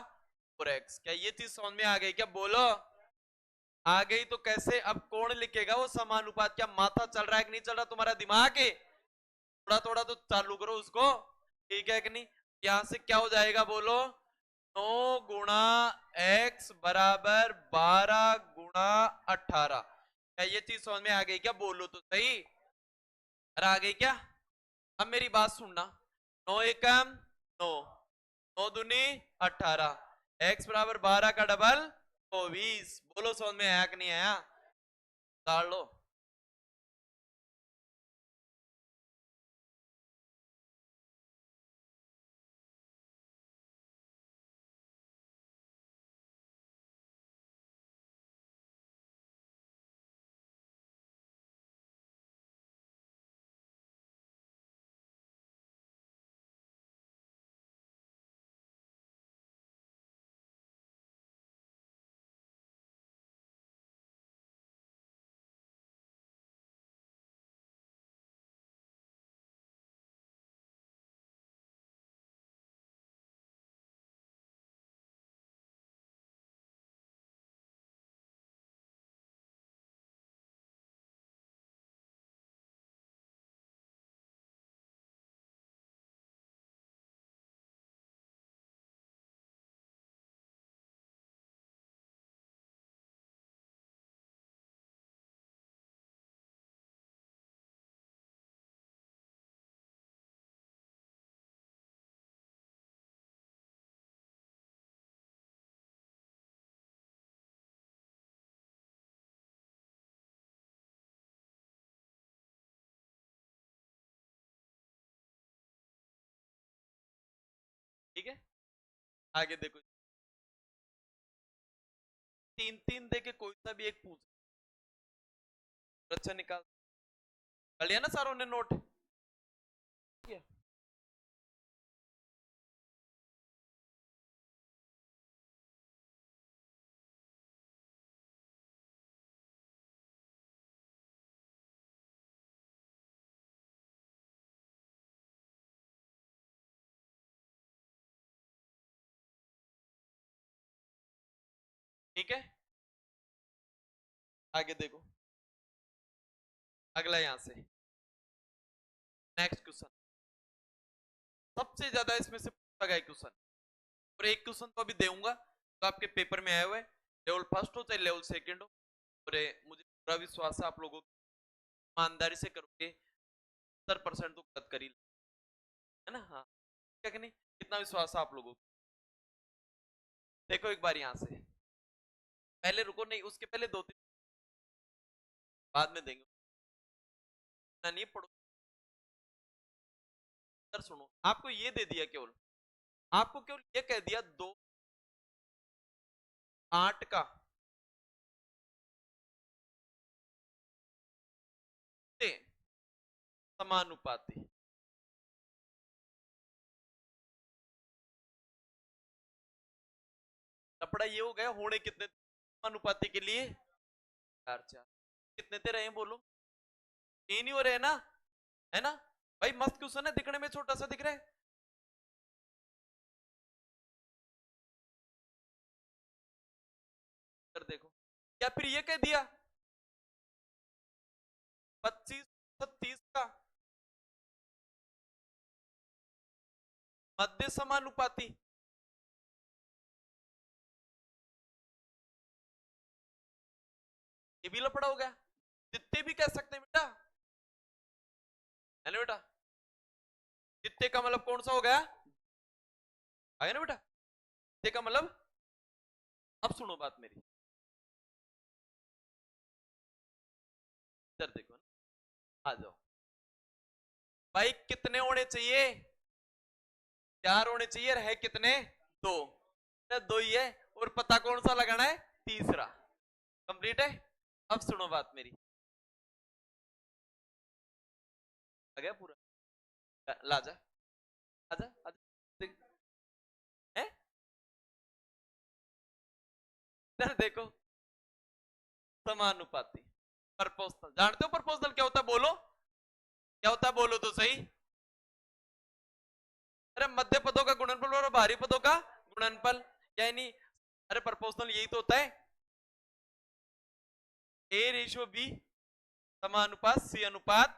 और x। क्या ये चीज समझ में आ गई क्या? बोलो आ गई तो कैसे? अब कौन लिखेगा वो समानुपात? क्या माथा चल रहा है कि नहीं चल रहा तुम्हारा दिमाग? थोड़ा थोड़ा तो चालू करो उसको, ठीक है कि नहीं? यहां से क्या हो जाएगा बोलो? 9 गुणा x बराबर 12 गुणा 18। क्या ये चीज समझ में आ गई क्या? बोलो तो सही। अरे आ गई क्या? अब मेरी बात सुनना, 9 एकम 9, 9 दूनी 18, x बराबर 12 का डबल 24। बोलो समझ में आया कि नहीं आया? डाल लो। ठीक है, आगे देखो। 3-3 देके कोई सा भी एक पूछ, अच्छा निकाल। कर लिया ना सारों ने नोट? ठीक है, आगे देखो, अगला यहां से नेक्स्ट क्वेश्चन, सबसे ज्यादा इसमें से पूछा गया क्वेश्चन, और एक क्वेश्चन तो अभी दूंगा तो आपके पेपर में आया हुआ है, लेवल फर्स्ट हो चाहे लेवल सेकंड हो, और मुझे पूरा विश्वास है आप लोगों को ईमानदारी से करोगे 70% तो गलत कर ही, है ना? हाँ, क्या कि नहीं, कितना विश्वास है आप लोगों को? देखो एक बार यहां से, पहले रुको, नहीं उसके पहले दो तीन बाद में देंगे ना, नहीं पढ़ो, सुनो, आपको ये दे दिया, केवल आपको केवल ये कह दिया 2 8 का समानुपाती, कपड़ा ये हो गया, होने कितने समानुपाती के लिए 4 4, कितने ते रहे बोलो, 3 ही हो रहे हैं ना, है ना भाई? मस्त क्वेश्चन है, दिखने में छोटा सा दिख रहा है, कर देखो, या फिर ये कह दिया 25 30 का मध्य समानुपाती, ये भी लफड़ा हो गया, जितने भी कह सकते हैं बेटा, है ना बेटा? जितने का मतलब कौन सा हो गया, आया ना बेटा? जितने का मतलब, अब सुनो बात मेरी, इधर देखो ना, आ जाओ भाई, कितने होने चाहिए, 4 होने चाहिए, है कितने, 2, 2 ही है, और पता कौन सा लगाना है, तीसरा, कंप्लीट है। अब सुनो बात मेरी, आ गया पूरा, लाजा, आजा आजा, है इधर देखो, समानुपाती, प्रपोजनल, जानते हो प्रपोजनल क्या होता है, बोलो क्या होता है, बोलो तो सही, अरे मध्य पदों का गुणनफल और भारी पदों का गुणनफल, यानी अरे प्रपोजनल यही तो होता है, A/B समानुपात C अनुपात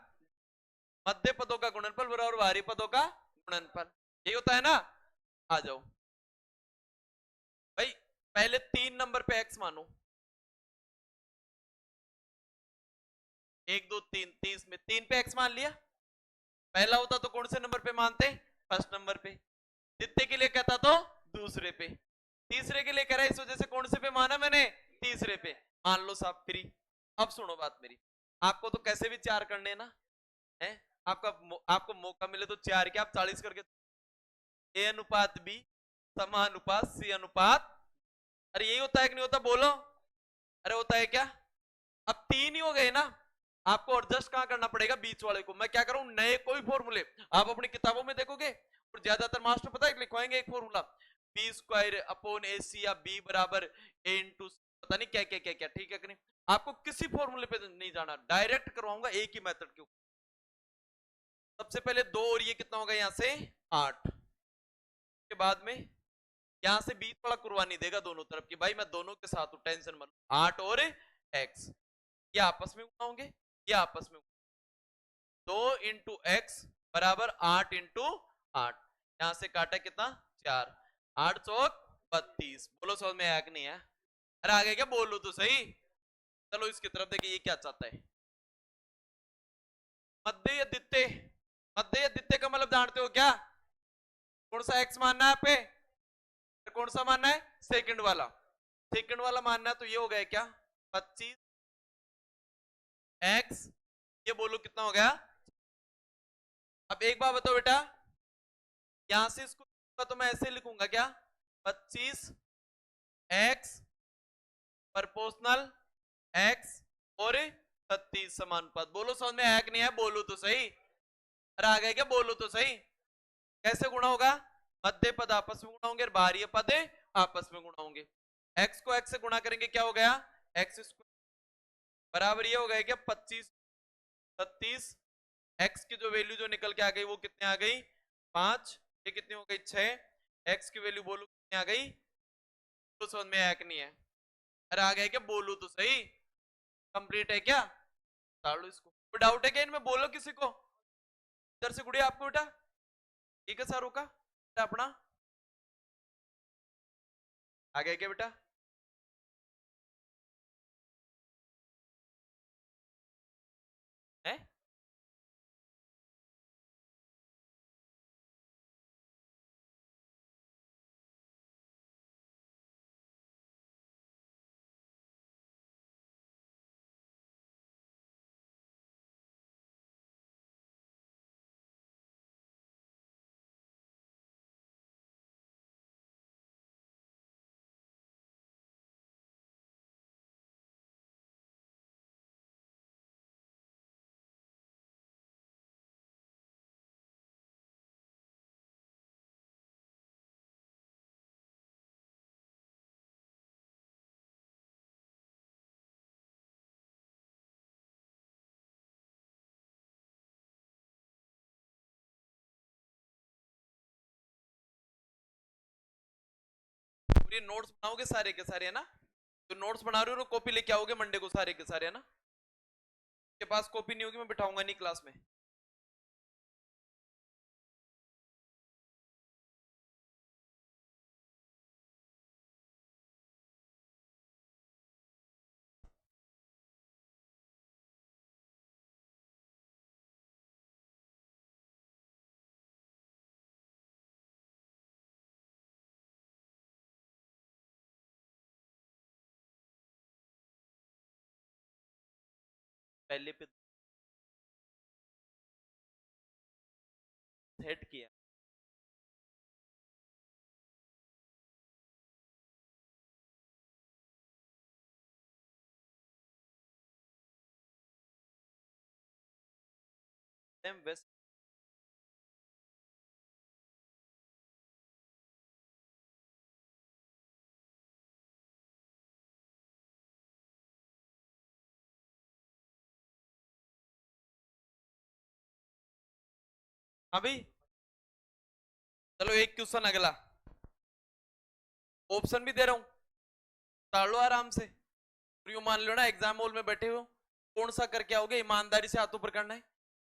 मध्य पदों का गुणनफल बराबर भारी पदों का गुणनफल, यही होता है ना? आ जाओ भाई, पहले 3 नंबर पे x मानो, 1 2 3, 30 में 3 पे x मान लिया, पहला होता तो कौन से नंबर पे मानते, फर्स्ट नंबर पे, द्वितीय के लिए कहता तो दूसरे पे, तीसरे के लिए कह रहा है, इस वजह से कौन से पे माना मैंने, तीसरे पे, मान लो साहब फ्री। अब सुनो बात मेरी, आपको तो कैसे भी 4 करने ना है, आपको मौका मिले तो 4 के आप 40 करके, ए अनुपात बी समानुपात सी अनुपात, अरे यही होता है कि नहीं होता, बोलो, अरे होता है क्या? अब 3 ही हो गए ना, आपको एडजस्ट कहां करना पड़ेगा, बीच वाले को, मैं क्या करूं, नए कोई फॉर्मूले आप अपनी किताबों में देखोगे, और ज्यादातर मास्टर पता है लिखवाएंगे एक फॉर्मूला, बी स्क्वायर अपॉन ए सी, या बी बराबर ए इंटू, पता नहीं क्या क्या क्या क्या, ठीक है कि नहीं? आपको किसी फॉर्मूले पे नहीं जाना, डायरेक्ट करवाऊंगा एक ही मेथड के ऊपर, सबसे पहले 2 और ये कितना होगा यहां से 8, के बाद में यहां से बीच वाला कुर्बानी देगा दोनों तरफ की, भाई मैं दोनों के साथ हूं, टेंशन मत, 8 और x, ये आपस में गुणा होंगे, ये आपस में 2 इंटू एक्स बराबर 8 इंटू 8, यहां से काटा कितना 4, 8 चौक 32, बोलो समझ में आया कि नहीं है? अरे आगे क्या बोलो तो सही, चलो इसकी तरफ देखिए, ये क्या चाहता है, मध्य या द्वितीय, मध्य या द्वितीय का मतलब जानते हो क्या, कौन सा एक्स मानना है पे, कौन सा मानना है, सेकंड वाला, सेकंड वाला मानना है, तो ये हो गया क्या 25 एक्स, ये बोलो कितना हो गया। अब एक बात बताओ बेटा, यहां से इसको तो मैं ऐसे लिखूंगा क्या, 25 एक्स प्रपोर्शनल एक्स और 36 समानुपात, बोलो समझ में आया कि नहीं है, बोलो तो सही, अरे आ गया क्या, बोलो तो सही, कैसे गुणा होगा, मध्य पद आपस में गुणा होंगे और बाहरी पद आपस में गुणा होंगे, एक्स को एक्स से गुणा करेंगे क्या हो गया, एक्स स्क्वायर बराबर ये हो गया क्या 25 36, एक्स की जो वैल्यू जो निकल के आ गई वो कितने आ गई 5, ये कितनी हो गई 6, एक्स की वैल्यू बोलो कितनी आ गई, तो समझ में आया कि नहीं है? अरे आ गया क्या, बोलो तो सही। कंप्लीट है क्या? ताड़ो इसको। कोई डाउट है क्या इनमें? बोलो किसी को। इधर से गुड़िया आपको बेटा। ठीक है सर रोका बेटा अपना। आ गया क्या बेटा? है? ये नोट्स बनाओगे सारे के सारे है ना? तो नोट्स बना रहे हो कॉपी लेके आओगे मंडे को सारे के सारे है ना? के पास कॉपी नहीं होगी मैं बिठाऊंगा नहीं क्लास में। पहले पे सेट किया। वेस्ट। हाँ भाई। चलो एक क्वेश्चन अगला। ऑप्शन भी दे रहा हूं, ताड़ लो आराम से। और यूं मान लो ना एग्जाम हॉल में बैठे हो, कौन सा करके आओगे, ईमानदारी से हाथों पर करना है।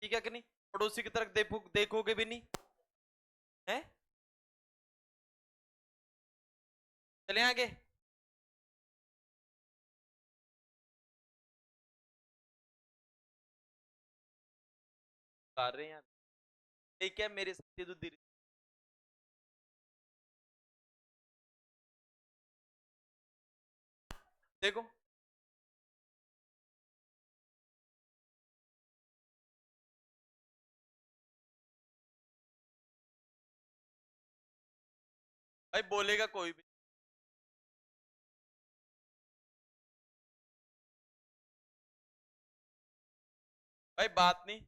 ठीक है कि नहीं? पड़ोसी की तरफ देखोगे भी नहीं है। चले आगे। कर रहे हैं यार। ठीक है मेरे साथ ये तो देखो। भाई बोलेगा कोई भी। भाई बात नहीं।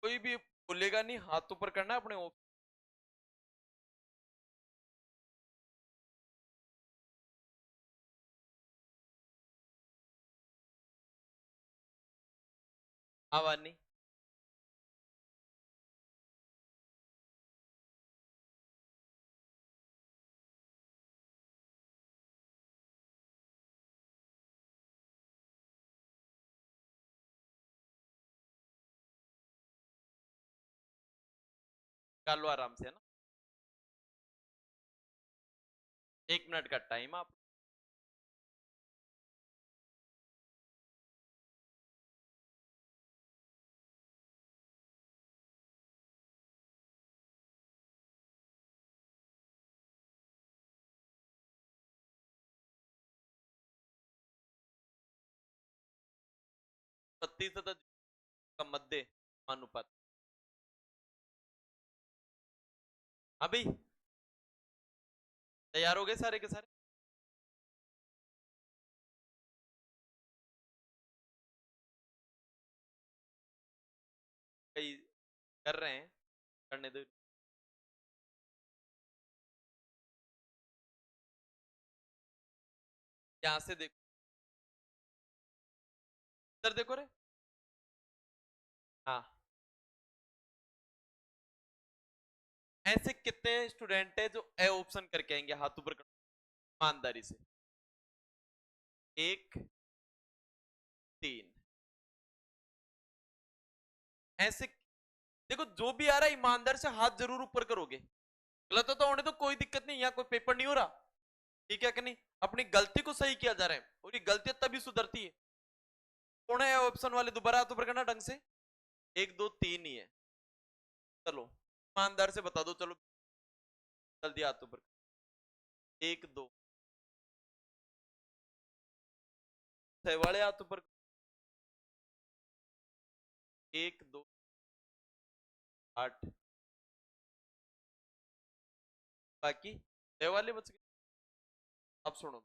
कोई भी बोलेगा नहीं, हाथों पर करना है अपने आवाज नहीं। कर लो आराम से है ना। 1 मिनट का टाइम आप। प्रतिशत का मध्य अनुपात। अभी तैयार हो गए सारे के सारे? कई कर रहे हैं, करने दो। यहां से देखो, इधर देखो रे। हाँ, ऐसे कितने स्टूडेंट है जो ए ऑप्शन करके आएंगे, हाथ ऊपर करो ईमानदारी से। एक, तीन, ऐसे देखो, जो भी आ रहा है ईमानदार से हाथ जरूर ऊपर करोगे। गलत होता होने तो कोई दिक्कत नहीं, यहाँ कोई पेपर नहीं हो रहा, ठीक है कि नहीं। अपनी गलती को सही किया जा रहा है और ये गलती तभी सुधरती है। कौन है ऑप्शन वाले, दोबारा हाथ ऊपर करना ढंग से। एक, दो, तीन ही है। चलो ईमानदार से बता दो, चलो जल्दी हाथ ऊपर। एक, दो, छह वाले हाथ ऊपर। एक, दो, आठ, बाकी छह वाले बच गए। अब सुनो,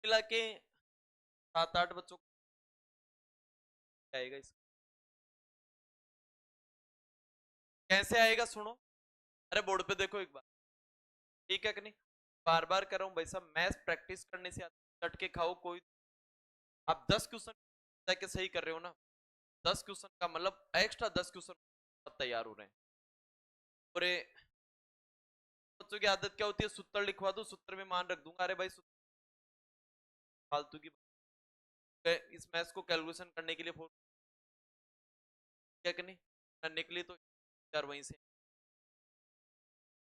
मिला के सात आठ बच्चों को आएगा इस, कैसे आएगा सुनो। अरे बोर्ड पे देखो एक बार, ठीक है कि नहीं। बार बार कर रहा हूं भाई साहब, मैथ्स प्रैक्टिस करने से चट के खाओ कोई। आप 10 क्वेश्चन के सही कर रहे हो ना, 10 क्वेश्चन का मतलब एक्स्ट्रा 10 क्वेश्चन तैयार हो रहे हैं। पूरे बच्चों की आदत क्या होती है, सूत्र लिखवा दो, सूत्र में मान रख दूंगा। अरे भाई फालतू की इस मैथ्स को कैलकुलेशन करने के लिए क्या करनी, करने के लिए तो यार वहीं से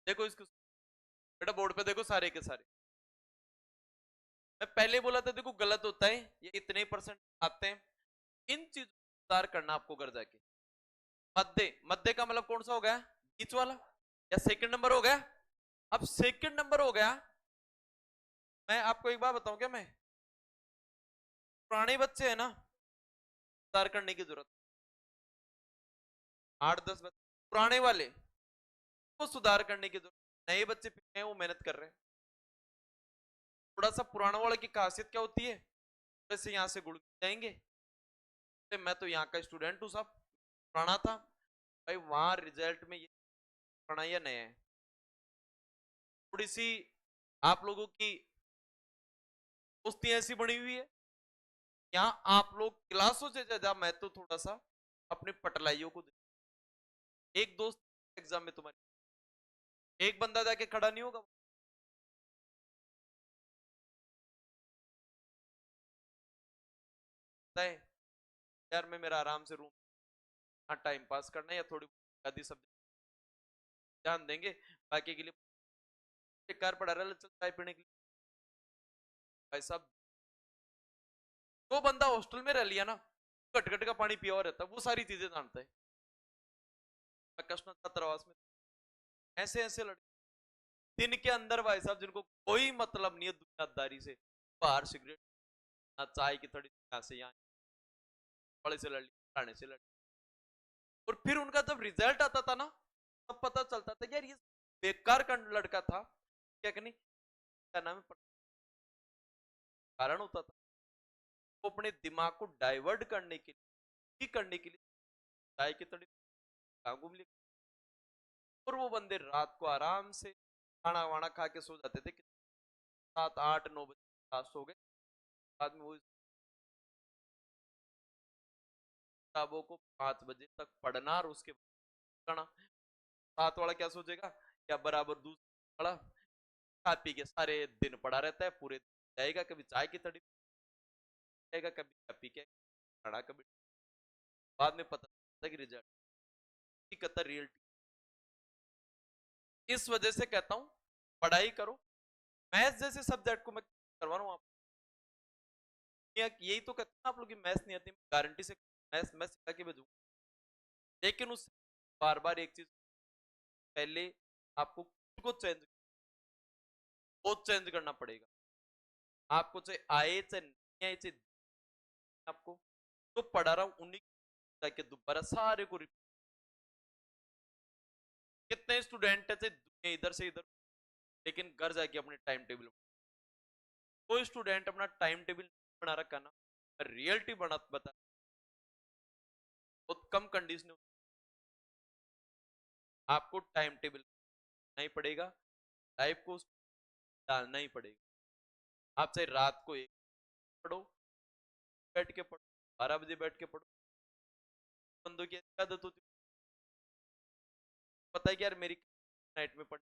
देखो इसको। बेटा बोर्ड पे देखो सारे के सारे, मैं पहले बोला था देखो गलत होता है, ये इतने परसेंट आते हैं। इन चीजों को सुधार करना आपको घर जाके। मध्य, मध्य का मतलब कौन सा हो गया, बीच वाला, या सेकंड नंबर हो गया। अब सेकंड नंबर हो गया, मैं आपको एक बात बताऊं क्या, मैं पुराने बच्चे हैं ना, सुधार करने की जरूरत। 8 10 बच्चे पुराने वाले को सुधार करने की जरूरत, नए बच्चे हैं वो मेहनत कर रहे हैं। थोड़ा सा पुराना वाले की खासियत क्या होती है, जैसे यहाँ से गुड़ जाएंगे, मैं तो यहाँ का स्टूडेंट हूँ साहब, पुराना था भाई, वहां रिजल्ट में ये पुराना या नया है। थोड़ी सी आप लोगों की दोस्ती ऐसी बनी हुई है, यहाँ आप लोग क्लासों से ज्यादा मैं तो थोड़ा सा अपने पटलाइयों को एक दोस्त एग्जाम में तुम्हारे एक बंदा जाके खड़ा नहीं होगा, है यार मैं मेरा आराम से रूम टाइम पास करना है, या थोड़ी आदि सब ध्यान देंगे, बाकी के लिए बेकार पड़ा रहा चल चाय पीने के लिए। भाई साहब वो बंदा हॉस्टल में रह लिया ना, घट घट का पानी पिया हुआ रहता, वो सारी चीजें जानता है। मैं कृष्ण छात्रावास में ऐसे ऐसे लड़के दिन के अंदर भाई साहब जिनको कोई मतलब नहीं है दुनियादारी से, बाहर सिगरेट ना चाय की थोड़ी यहाँ से यहाँ, बड़े से लड़ लिया से लड़, और फिर उनका जब रिजल्ट आता था ना, तब पता चलता था यार ये बेकार का लड़का था, क्या कहनी क्या नाम है, कारण होता था वो अपने दिमाग को डाइवर्ट करने के लिए ही करने के लिए चाय की तड़ी घूम ली, और वो बंदे रात को आराम से खाना वाना खा के सो जाते थे, 7 8 9 बजे पास हो गए। बाद में वो किताबों को 5 बजे तक पढ़ना और उसके बाद साथ वाला क्या सोचेगा, या बराबर दूसरा पढ़ा, खा पी के सारे दिन पड़ा रहता है, पूरे जाएगा कभी चाय की तड़ी जाएगा, कभी खा पी के पढ़ा, कभी बाद में पता चलता कि रिजल्ट की कतर रियलिटी। इस वजह से कहता हूं पढ़ाई करो, मैथ्स जैसे सब्जेक्ट को मैं करवा रहा हूँ आप, यही तो कहते हैं आप लोग की मैथ्स नहीं आती, गारंटी से मैथ्स मैं सिखा के भेजूंगा। लेकिन उस बार बार एक चीज, पहले आपको खुद को चेंज, बहुत चेंज करना पड़ेगा आपको, चाहे आए चाहे नहीं आए, चाहे आपको तो पढ़ा रहा हूं उन्हीं जाके दोबारा सारे को कितने स्टूडेंट है चाहे इधर से इधर, लेकिन घर जाके अपने टाइम टेबल, कोई स्टूडेंट अपना टाइम टेबल बना रखा ना, रियलिटी बना बता बहुत कम कंडीशन आपको टाइम टेबल नहीं पड़ेगा, लाइफ को डालना ही पड़ेगा। आप चाहे रात को एक पढ़ो, बैठ के पढ़ो, 12 बजे बैठ के पढ़ो। बंदों की आदत होती, पता है कि यार मेरी नाइट में पढ़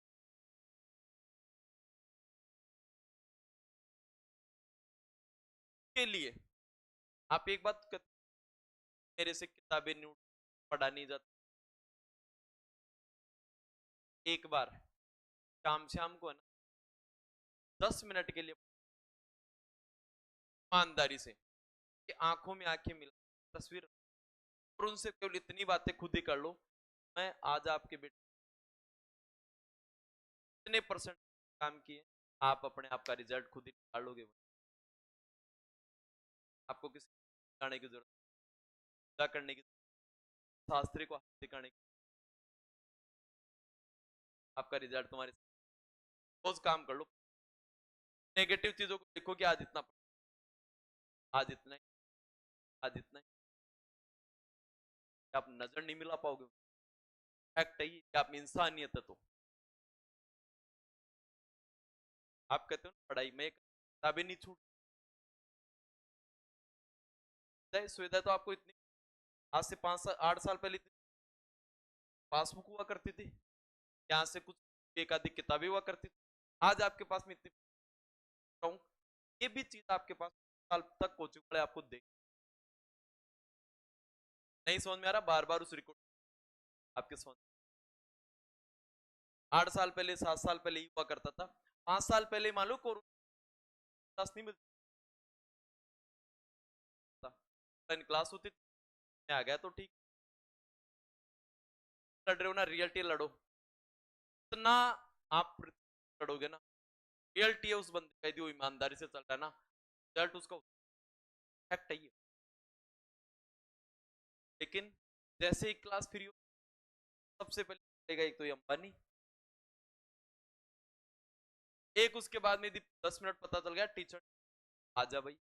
के लिए आप एक बात मेरे से किताबें नोट पढ़ा नहीं जाता, एक बार शाम शाम को है ना 10 मिनट के लिए ईमानदारी से कि आंखों में आंखें मिला तस्वीर और उनसे केवल इतनी बातें खुद ही कर लो, मैं आज आपके बेटे इतने परसेंट काम किए, आप अपने आप का रिजल्ट खुद ही निकालोगे। आपको किसी जाने की जरूरत, पूजा करने की, शास्त्री को हाथ दिखाने की, आपका रिजल्ट तुम्हारे रोज काम कर लो। नेगेटिव चीजों को देखो कि आज इतना, आज इतना, आज इतना, आप नजर नहीं मिला पाओगे। फैक्ट है कि आप इंसानियत है तो आप कहते हो ना पढ़ाई में किताबें नहीं छूट सुविधा तो आपको इतनी, आज से 5 8 साल पहले पासबुक हुआ करती थी, यहाँ से कुछ एक आधी किताबें हुआ करती थी, आज आपके पास में इतनी, ये भी चीज आपके पास साल तक कोचिंग वाले आपको दे नहीं समझ में आ रहा, बार बार उस रिकॉर्ड आपके समझ, 8 साल पहले 7 साल पहले ही हुआ करता था, 5 साल पहले मान लो कोरोना नहीं मिलता, क्लास होती आ गया तो ठीक, लड़ रहे हो ना रियलिटी लड़ो, इतना आप लड़ोगे ना, रियलिटी है उस बंदे का, यदि वो ईमानदारी से चल रहा है ना, रिजल्ट उसका फैक्ट है। लेकिन जैसे ही क्लास फ्री हो सबसे पहले एक तो ये अंबानी, एक उसके बाद में यदि 10 मिनट पता चल गया टीचर आजा भाई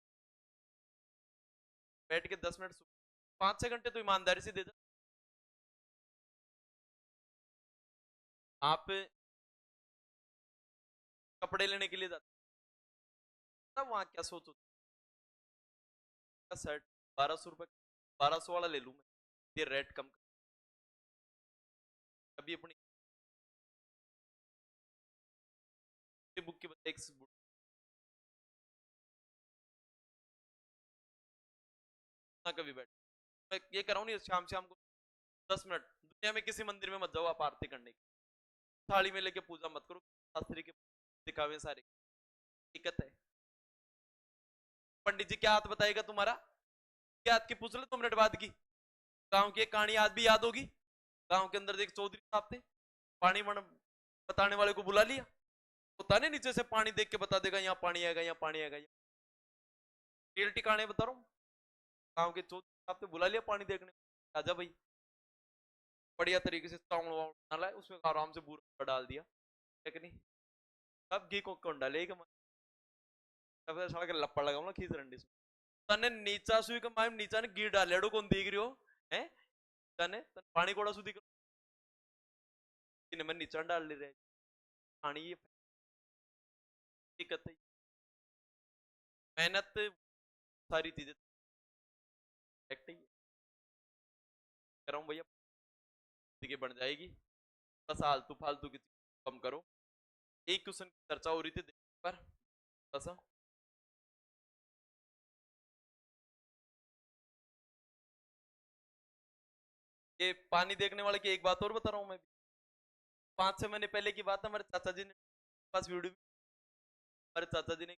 बैठ के 10 मिनट 5 6 घंटे तो ईमानदारी से दे दो। आप कपड़े लेने के लिए जाते तब वहां क्या सोच होती है, शर्ट 1200 रुपए, 1200 वाला ले लू मैं, ये रेट कम अभी अपनी बुक की एक बुक ना कभी बैठ, मैं ये कर रहा हूँ नहीं शाम शाम को 10 मिनट, दुनिया में किसी मंदिर में मत जाओ आप आरती करने की, थाली में लेके पूजा मत करो, शास्त्री के दिखावे सारे, दिक्कत है। पंडित जी क्या हाथ बताएगा तुम्हारा, क्या हाथ की पूछ लो 2 मिनट बाद की, गांव की एक कहानी आज भी याद होगी, गांव के अंदर एक चौधरी साहब थे, पानी बताने वाले को बुला लिया, होता नहीं नीचे से पानी देख के बता देगा यहाँ पानी आएगा, यहाँ पानी आएगा, रियलिटी कहानी बता रहा हूँ, गांव के चौधरी साहब ने बुला लिया पानी देखने, आजा भाई, बढ़िया तरीके से चावल डाला है उसमें आराम से बूरा डाल दिया, लेकिन अब घी को कौन डालेगा, तब साला के लपड़ लगाऊंगा खींच रंडी से, तने नीचा सुई का माइम नीचा ने घी डाल लेड़ो कौन देख रही हो हैं, तने पानी कोड़ा सुधी इन्हें मैं नीचा डाल ले रहे पानी, ये दिक्कत है, मेहनत सारी चीजें कह रहा हूँ भैया, देखिए बन जाएगी, थोड़ा सा आलतू फालतू की चीज कम करो। एक क्वेश्चन की चर्चा हो रही थी पर थोड़ा सा ये पानी देखने वाले की एक बात और बता रहा हूँ मैं, 5 6 महीने पहले की बात है, हमारे चाचा जी ने पास वीडियो, हमारे चाचा जी ने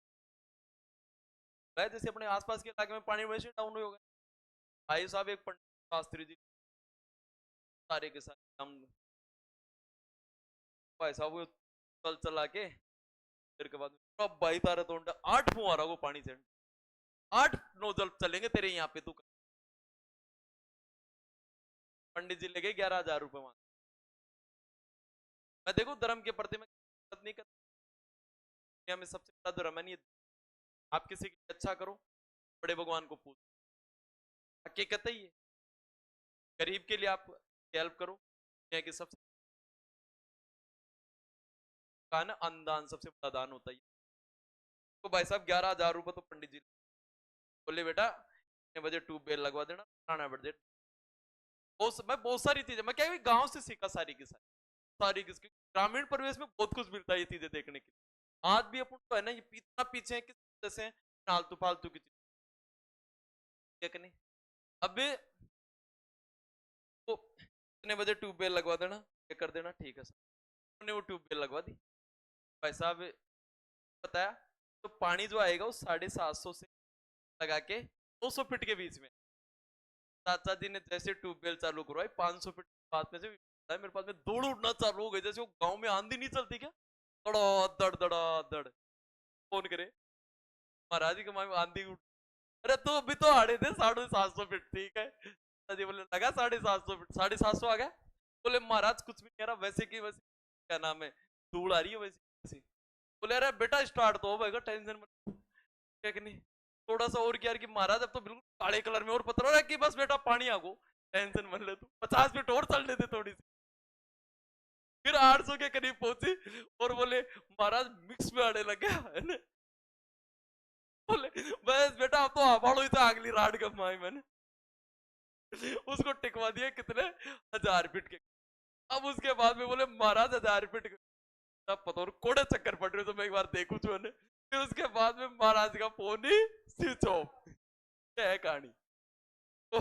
जैसे अपने आसपास के इलाके में पानी वैसे डाउन हो गए, भाई साहब एक पंडित शास्त्री जी सारे के सारे हम भाई साहब वो चल चला के फिर के बाद अब भाई तारा तो 8 फुहारा को पानी से 8 नोजल चलेंगे तेरे यहाँ पे, तू पंडित जी लेके 11,000 रुपए वहां, मैं देखो धर्म के प्रति में नहीं करता, दुनिया में सबसे बड़ा धर्म है नहीं, आप किसी के अच्छा करो, बड़े भगवान को पूछ, हकीकत है ये, गरीब के लिए आप हेल्प करो, दुनिया की सबसे का ना अनुदान सबसे बड़ा दान होता है। तो भाई साहब 11,000 रुपए तो पंडित जी बोले बेटा इतने बजे ट्यूबवेल लगवा देना, खाना बढ़ दे। मैं बहुत सारी चीजें मैं क्या गांव से सीखा सारी की सारी किसकी ग्रामीण परिवेश में बहुत कुछ मिलता है ये चीजें देखने के लिए। आज भी अपन तो है ना ये इतना पीछे है किस वजह से फालतू फालतू की चीज नहीं। अब वो इतने बजे ट्यूबवेल लगवा देना, ये कर देना, ठीक है सर। उन्होंने वो ट्यूबवेल लगवा दी। भाई साहब बताया तो पानी जो आएगा वो 750 से लगा के 200 फीट के बीच में। चाचा जी ने जैसे ट्यूबवेल चालू करवाई 500 फीट बाद में से मेरे पास में दौड़ उठना चालू हो गई, जैसे वो गांव में आंधी नहीं चलती क्या, दड़ा दड़ दड़ा दड़। फोन करे महाराज जी के आंधी उठ, अरे तो अभी तो आड़े थे 750 फीट, ठीक है। जी बोले लगा 750 फीट, 750 आ गया। बोले महाराज कुछ भी नहीं आ रहा, वैसे की वैसे क्या नाम है धूल आ रही है वैसे वैसे। बोले अरे बेटा स्टार्ट तो हो भाई टेंशन मत, क्या कि नहीं। थोड़ा सा और किया कि महाराज अब तो बिल्कुल काले कलर में और पता रहा कि बस बेटा पानी आ गो, टेंशन मत ले तू, 50 फीट और चल लेते थोड़ी सी। फिर 800 के करीब पहुंची और बोले महाराज मिक्स में आने लग गया है ना। बोले बस बेटा अब तो हवाड़ो ही था अगली राड का माई मैंने उसको टिकवा दिया कितने 1000 फीट के। अब उसके बाद में बोले महाराज 1000 फीट तब पता और कोड़े चक्कर पड़ रहे तो मैं एक बार देखूं जो है। फिर उसके बाद में महाराज का फोन ही स्विच ऑफ। क्या है कहानी तो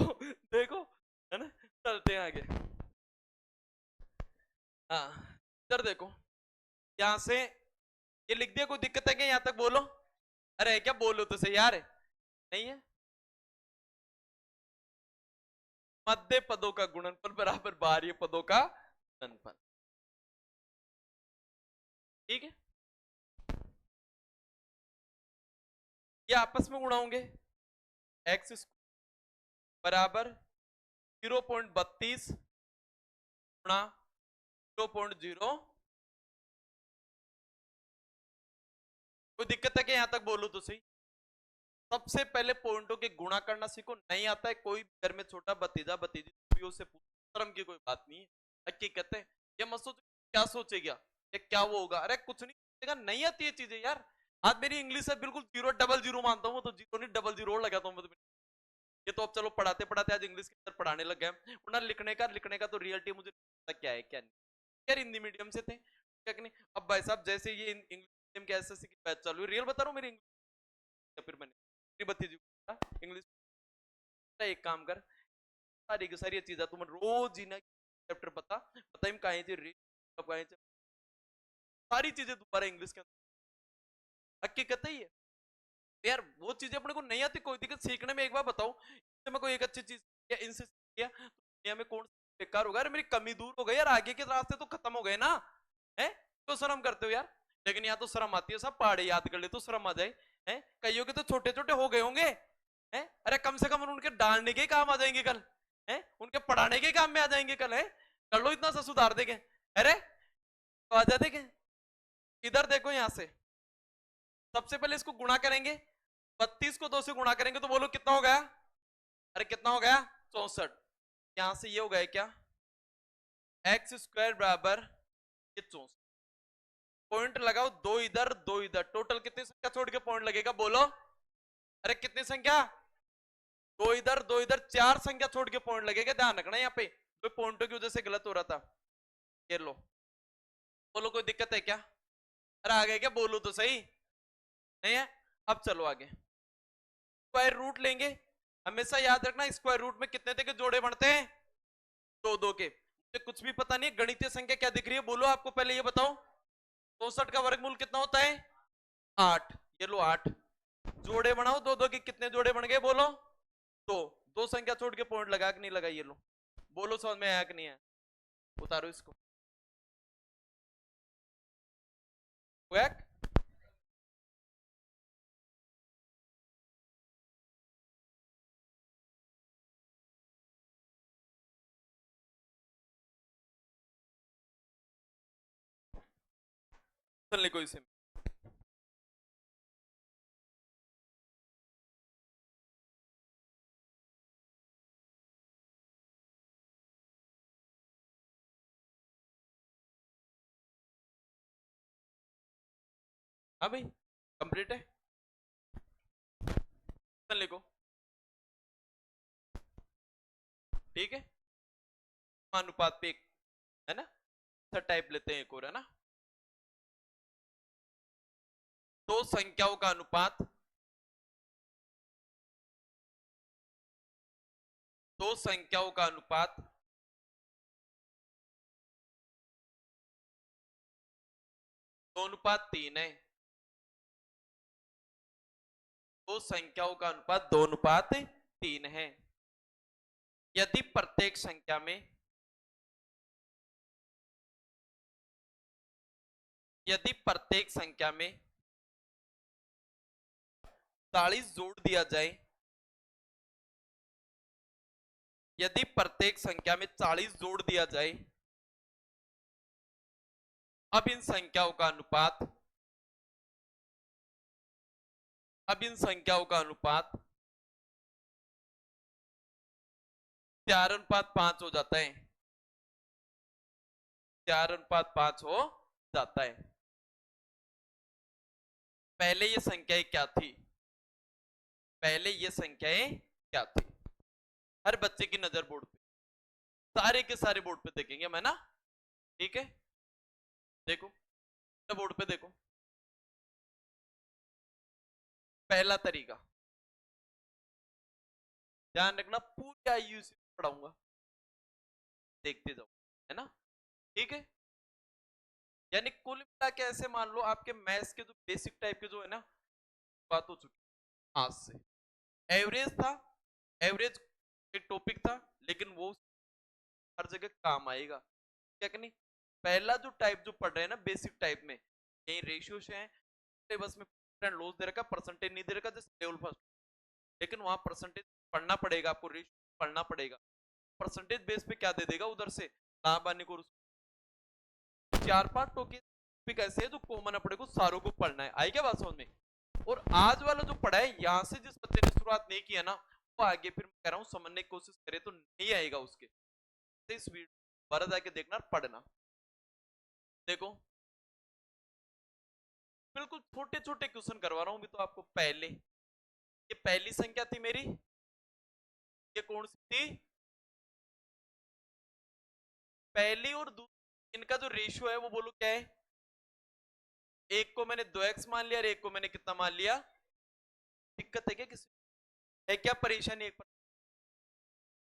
देखो है ना। चलते हैं आगे। हाँ इधर देखो, यहां से ये लिख दिया, कोई दिक्कत है क्या यहां तक बोलो। अरे क्या बोलो तो सही यार, नहीं है। मध्य पदों का गुणनफल बराबर बाह्य पदों का गुणनफल, ठीक है। ये आपस में गुणा होंगे, एक्स बराबर 0.32 गुणा 0.0। कोई दिक्कत है क्या यहां तक बोलूं तो सही। सबसे पहले पॉइंटों के गुणा करना सीखो, नहीं आता है कोई घर में छोटा भतीजा भतीजी से शर्म की कोई बात नहीं है। हकीकत है ये मत सोचो क्या सोचेगा ये क्या वो होगा, अरे कुछ नहीं सोचेगा, नहीं आती है चीजें यार। आज मेरी इंग्लिश है बिल्कुल 000 मानता हूँ, तो 0 नहीं 00 लगाता हूँ। ये तो अब चलो पढ़ाते पढ़ाते आज इंग्लिश के अंदर पढ़ाने लग गए, वरना लिखने का तो रियलिटी मुझे पता क्या है क्या नहीं। यार हिंदी मीडियम से थे क्या नहीं। अब भाई साहब जैसे ये इंग्लिश मीडियम के एसएससी की बैच चालू है, रियल बता रहा हूँ मेरी इंग्लिश, फिर मैंने भतीजी इंग्लिश। एक काम कर सारी की सारी चीजें तुम रोज ही ना चैप्टर बता बताइम कहीं से रीड अब कहीं से सारी चीजें दोबारा इंग्लिश के अंदर। हकीकत है ये यार, वो चीजें अपने को नहीं आती कोई दिक्कत सीखने में। एक बार बताओ इससे मैं कोई एक अच्छी चीज या इनसे सीख तो दुनिया में कौन बेकार होगा। अरे मेरी कमी दूर हो गई यार, आगे के रास्ते तो खत्म हो गए ना, है तो शर्म करते हो यार। लेकिन यहाँ तो शर्म आती है, सब पहाड़े याद कर ले तो शर्म आ जाए। है कईयों के तो छोटे छोटे हो गए होंगे, है अरे कम से कम उनके डालने के काम आ जाएंगे कल, है उनके पढ़ाने के काम में आ जाएंगे कल, है कर लो इतना सा सुधार देंगे। अरे तो आ जाते क्या। इधर देखो यहां से सबसे पहले इसको गुणा करेंगे, 32 को 2 से गुणा करेंगे तो बोलो कितना हो गया, अरे कितना हो गया 64। यहां से ये हो गया क्या x² बराबर 64। पॉइंट लगाओ, दो इधर टोटल कितनी संख्या छोड़ के पॉइंट लगेगा बोलो। अरे कितनी संख्या, दो इधर 4 संख्या छोड़ के पॉइंट लगेगा, ध्यान रखना यहाँ पे तो पॉइंटों की वजह से गलत हो रहा था। ये लो बोलो कोई दिक्कत है क्या, अरे आ गए क्या बोलो तो सही, नहीं है। अब चलो आगे, स्क्वायर रूट लेंगे। हमेशा याद रखना स्क्वायर रूट में कितने के जोड़े बनते हैं, दो दो के। मुझे कुछ भी पता नहीं गणितीय संख्या क्या दिख रही है बोलो, आपको पहले ये बताओ 64 का वर्गमूल कितना होता है 8। ये लो 8 जोड़े बनाओ, दो दो के कितने जोड़े बन गए बोलो, दो। दो संख्या छोड़ के पॉइंट लगा कि नहीं लगा, ये लो बोलो समझ में आया कि नहीं है, उतारो इसको। चलने कोई से हाँ भाई कंप्लीट है, लिखो। ठीक है, अनुपात पे एक है ना, सर टाइप लेते हैं एक और, है ना। दो संख्याओं का अनुपात, दो संख्याओं का अनुपात दो अनुपात तीन है। दो संख्याओं का अनुपात दो अनुपात तीन है। यदि प्रत्येक संख्या में, यदि प्रत्येक संख्या में 40 जोड़ दिया जाए, यदि प्रत्येक संख्या में 40 जोड़ दिया जाए, अब इन संख्याओं का अनुपात, अब इन संख्याओं का अनुपात 4:5 हो जाता है, 4:5 हो जाता है। पहले ये संख्याएं क्या थी, पहले ये संख्याएं क्या थी। हर बच्चे की नजर बोर्ड पे, सारे के सारे बोर्ड पे देखेंगे मैं ना, ठीक है। देखो बोर्ड पे देखो, पहला तरीका ध्यान रखना, पूरी आईयूसी पढ़ाऊंगा, देखते जाओ, है ना, ठीक है। यानी कुल मिला के ऐसे मान लो आपके मैथ्स के जो बेसिक टाइप के जो है ना, बात हो चुकी आज से। एवरेज था, एवरेज एक टॉपिक था, लेकिन वो हर जगह काम आएगा, क्या कि नहीं। पहला जो टाइप जो पढ़ रहे हैं ना बेसिक टाइप में, यही रेशियो से है, बस में लॉस दे रखा, परसेंटेज नहीं दे रखा, जैसे लेवल फर्स्ट, लेकिन वहां परसेंटेज पढ़ना पड़ेगा आपको, रेशियो पढ़ना पड़ेगा। परसेंटेज बेस पे क्या दे देगा उधर से, लाभानी को। 4-5 टॉपिक ऐसे है जो कॉमन अपने को सारों को पढ़ना है, आई क्या बात समझ में। और आज वाला जो पढ़ा है, यहाँ से जिस बच्चे ने शुरुआत नहीं किया ना, वो आगे फिर मैं कह रहा हूँ समझने की कोशिश करे तो नहीं आएगा उसके। इस वीडियो बारह जाके देखना पढ़ना। देखो बिल्कुल छोटे छोटे क्वेश्चन करवा रहा हूं अभी तो आपको। पहले ये पहली संख्या थी मेरी, ये कौन सी थी, पहली और दूसरी, इनका जो रेशियो है वो बोलो क्या है। एक को मैंने 2x मान लिया और एक को मैंने कितना मान लिया। दिक्कत है क्या किसी, है क्या परेशानी।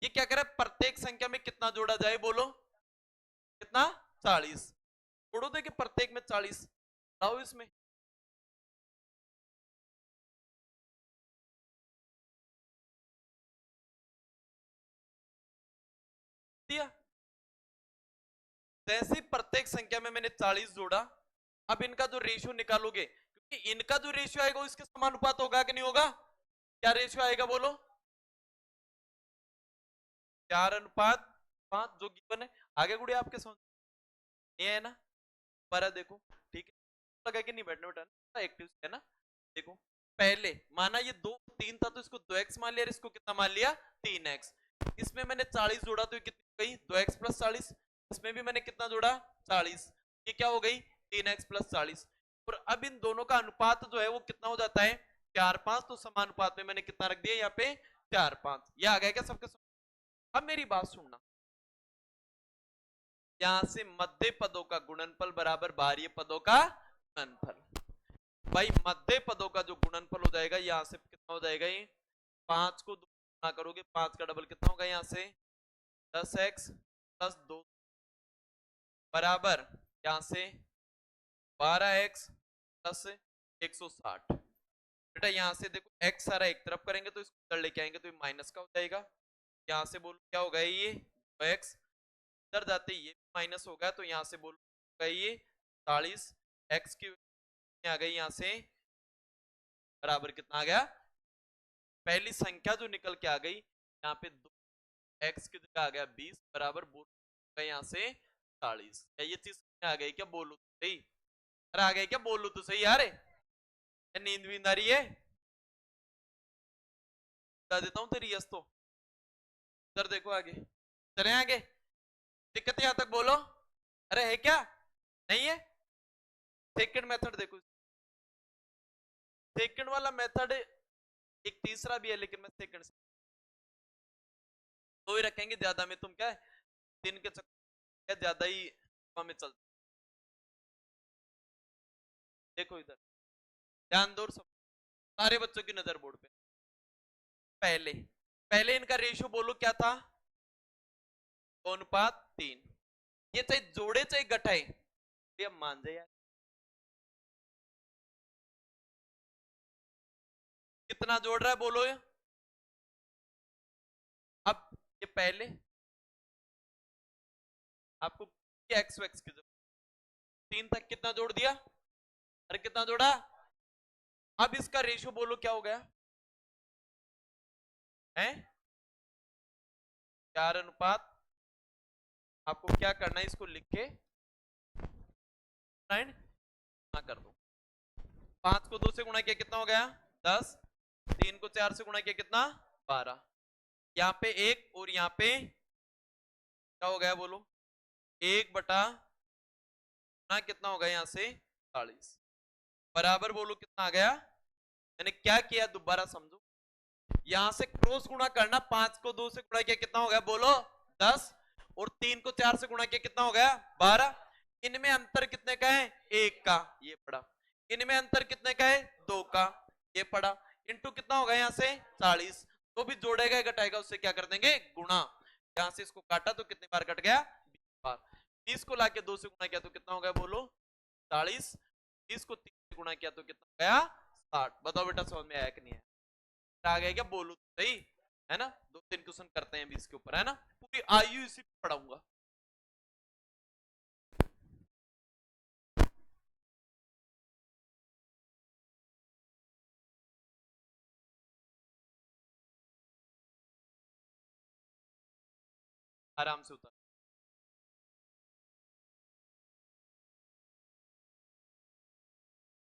ये क्या करे, प्रत्येक संख्या में कितना जोड़ा जाए बोलो, कितना 40 जोड़ो, देखिए प्रत्येक में 40 लाओ इसमें। दिया, जैसे प्रत्येक संख्या में मैंने 40 जोड़ा, अब इनका जो रेशियो निकालोगे, क्योंकि इनका जो रेशियो आएगा इसके समानुपात होगा कि नहीं होगा। क्या रेशियो आएगा बोलो, 4:5 जो गिवन है। आगे गुड़िया आपके समझ ये है ना, पर देखो ठीक है, लगा कि नहीं बैठने बैठा एक्टिव है ना। देखो पहले माना ये 2 3 था, तो इसको 2x मान लिया, इसको कितना मान लिया 3x। इसमें मैंने 40 जोड़ा तो ये कितनी गई 2x + 40। इसमें भी मैंने कितना जोड़ा 40, ये क्या हो गई 3x + 40। और अब इन दोनों का अनुपात जो है वो कितना हो जाता है 4:5। तो समानुपात में मैंने कितना रख दिया यहाँ पे 4:5। ये आ गया क्या सबके सब। अब मेरी बात सुनना, यहां से मध्य पदों का गुणनफल बराबर बाह्य पदों का गुणनफल। भाई मध्य पदों का जो गुणनफल हो जाएगा यहां से कितना हो जाएगा, ये 5 को 2 गुना करोगे, 5 का डबल कितना होगा यहाँ से 10x + 2 बराबर यहां से 12x + 160। बेटा यहाँ से देखो x सारा एक तरफ करेंगे तो इसको इधर लेके आएंगे तो ये माइनस का हो जाएगा। यहाँ से बोलो क्या होगा ये x, इधर जाते ये माइनस होगा तो यहाँ से बोलो ये 40 x की आ गई यहाँ से बराबर कितना आ गया, पहली संख्या जो निकल के आ गई यहाँ पे 2x की जगह आ गया 20 बराबर बोलो यहाँ से 40। क्या ये चीज आ गई क्या, बोलो तो सही। अरे आ गई क्या, बोलो तो सही यार, नींद भी आ रही है, बता देता हूँ तेरी यस तो। इधर देखो आगे, चले आगे, दिक्कत यहां तक बोलो। अरे है क्या, नहीं है। सेकंड मेथड देखो, सेकंड वाला मेथड एक तीसरा भी है, लेकिन मैं सेकंड से दो ही रखेंगे, ज्यादा में तुम क्या है तीन के चक्कर ज्यादा ही में चल। देखो इधर ध्यान दो, सब सारे बच्चों की नजर बोर्ड पे। पहले पहले इनका रेशियो बोलो क्या था, 2:3। ये चाहे जोड़े चाहे घटाए, ये मान जाए यार। कितना जोड़ रहा है बोलो ये। अब ये पहले आपको एक्स वैक्स की जरूरत, 3 तक कितना जोड़ दिया, अरे कितना जोड़ा। अब इसका रेशियो बोलो क्या हो गया है, 4:। आपको क्या करना है, इसको लिख के 9 गुना कर दो। 5 को 2 से गुणा किया कितना हो गया 10, 3 को 4 से गुणा किया कितना 12, यहाँ पे 1 और यहाँ पे क्या हो गया बोलो 1/, ना कितना हो गया यहाँ से 40, बराबर बोलो कितना आ गया। मैंने क्या किया दोबारा समझो, यहां से क्रॉस गुणा करना, 5 को 2 से गुणा किया कितना हो गया बोलो 10, और 3 को 4 से गुणा किया कितना हो गया 12। इनमें अंतर कितने का है 1 का, ये पड़ा। इनमें अंतर कितने का है 2 का, ये पड़ा। इंटू कितना होगा यहाँ से 40, तो भी जोड़ेगा घटाएगा उससे क्या कर देंगे गुणा। यहां से इसको काटा तो कितनी बार कट गया 20 बार। 20 को लाके 2 से गुणा किया तो कितना हो गया बोलो 40, 30 को 3 से गुणा किया तो कितना हो गया 60। बताओ बेटा समझ में आया कि नहीं आया, आ गया क्या बोलो तो सही है ना। 2-3 क्वेश्चन करते हैं 20 के ऊपर है ना, पूरी आयु इसी पे पढ़ाऊंगा। आराम से उतर।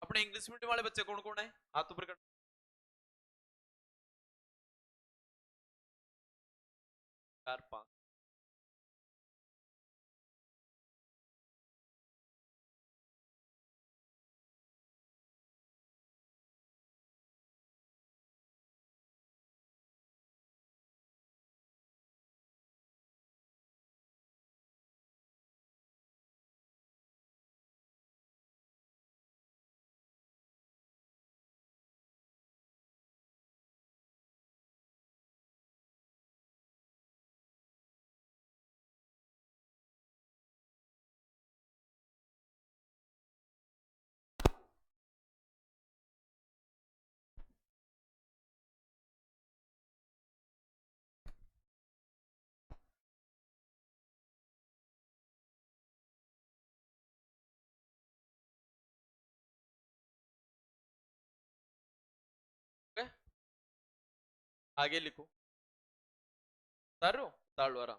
अपने इंग्लिश मीडियम वाले बच्चे कौन कौन है, हाथ ऊपर कर। 4-5 आगे लिखो, उतार लो उतार लो आराम।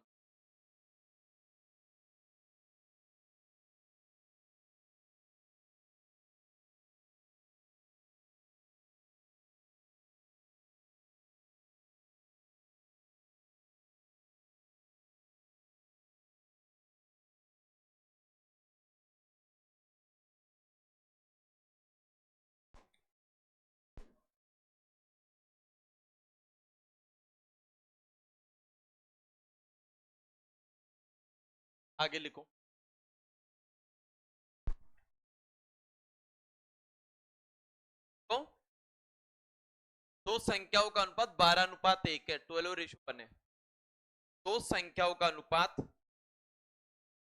आगे लिखो, तो दो संख्याओं का अनुपात 12:1 है, 12:1 है। दो संख्याओं का अनुपात,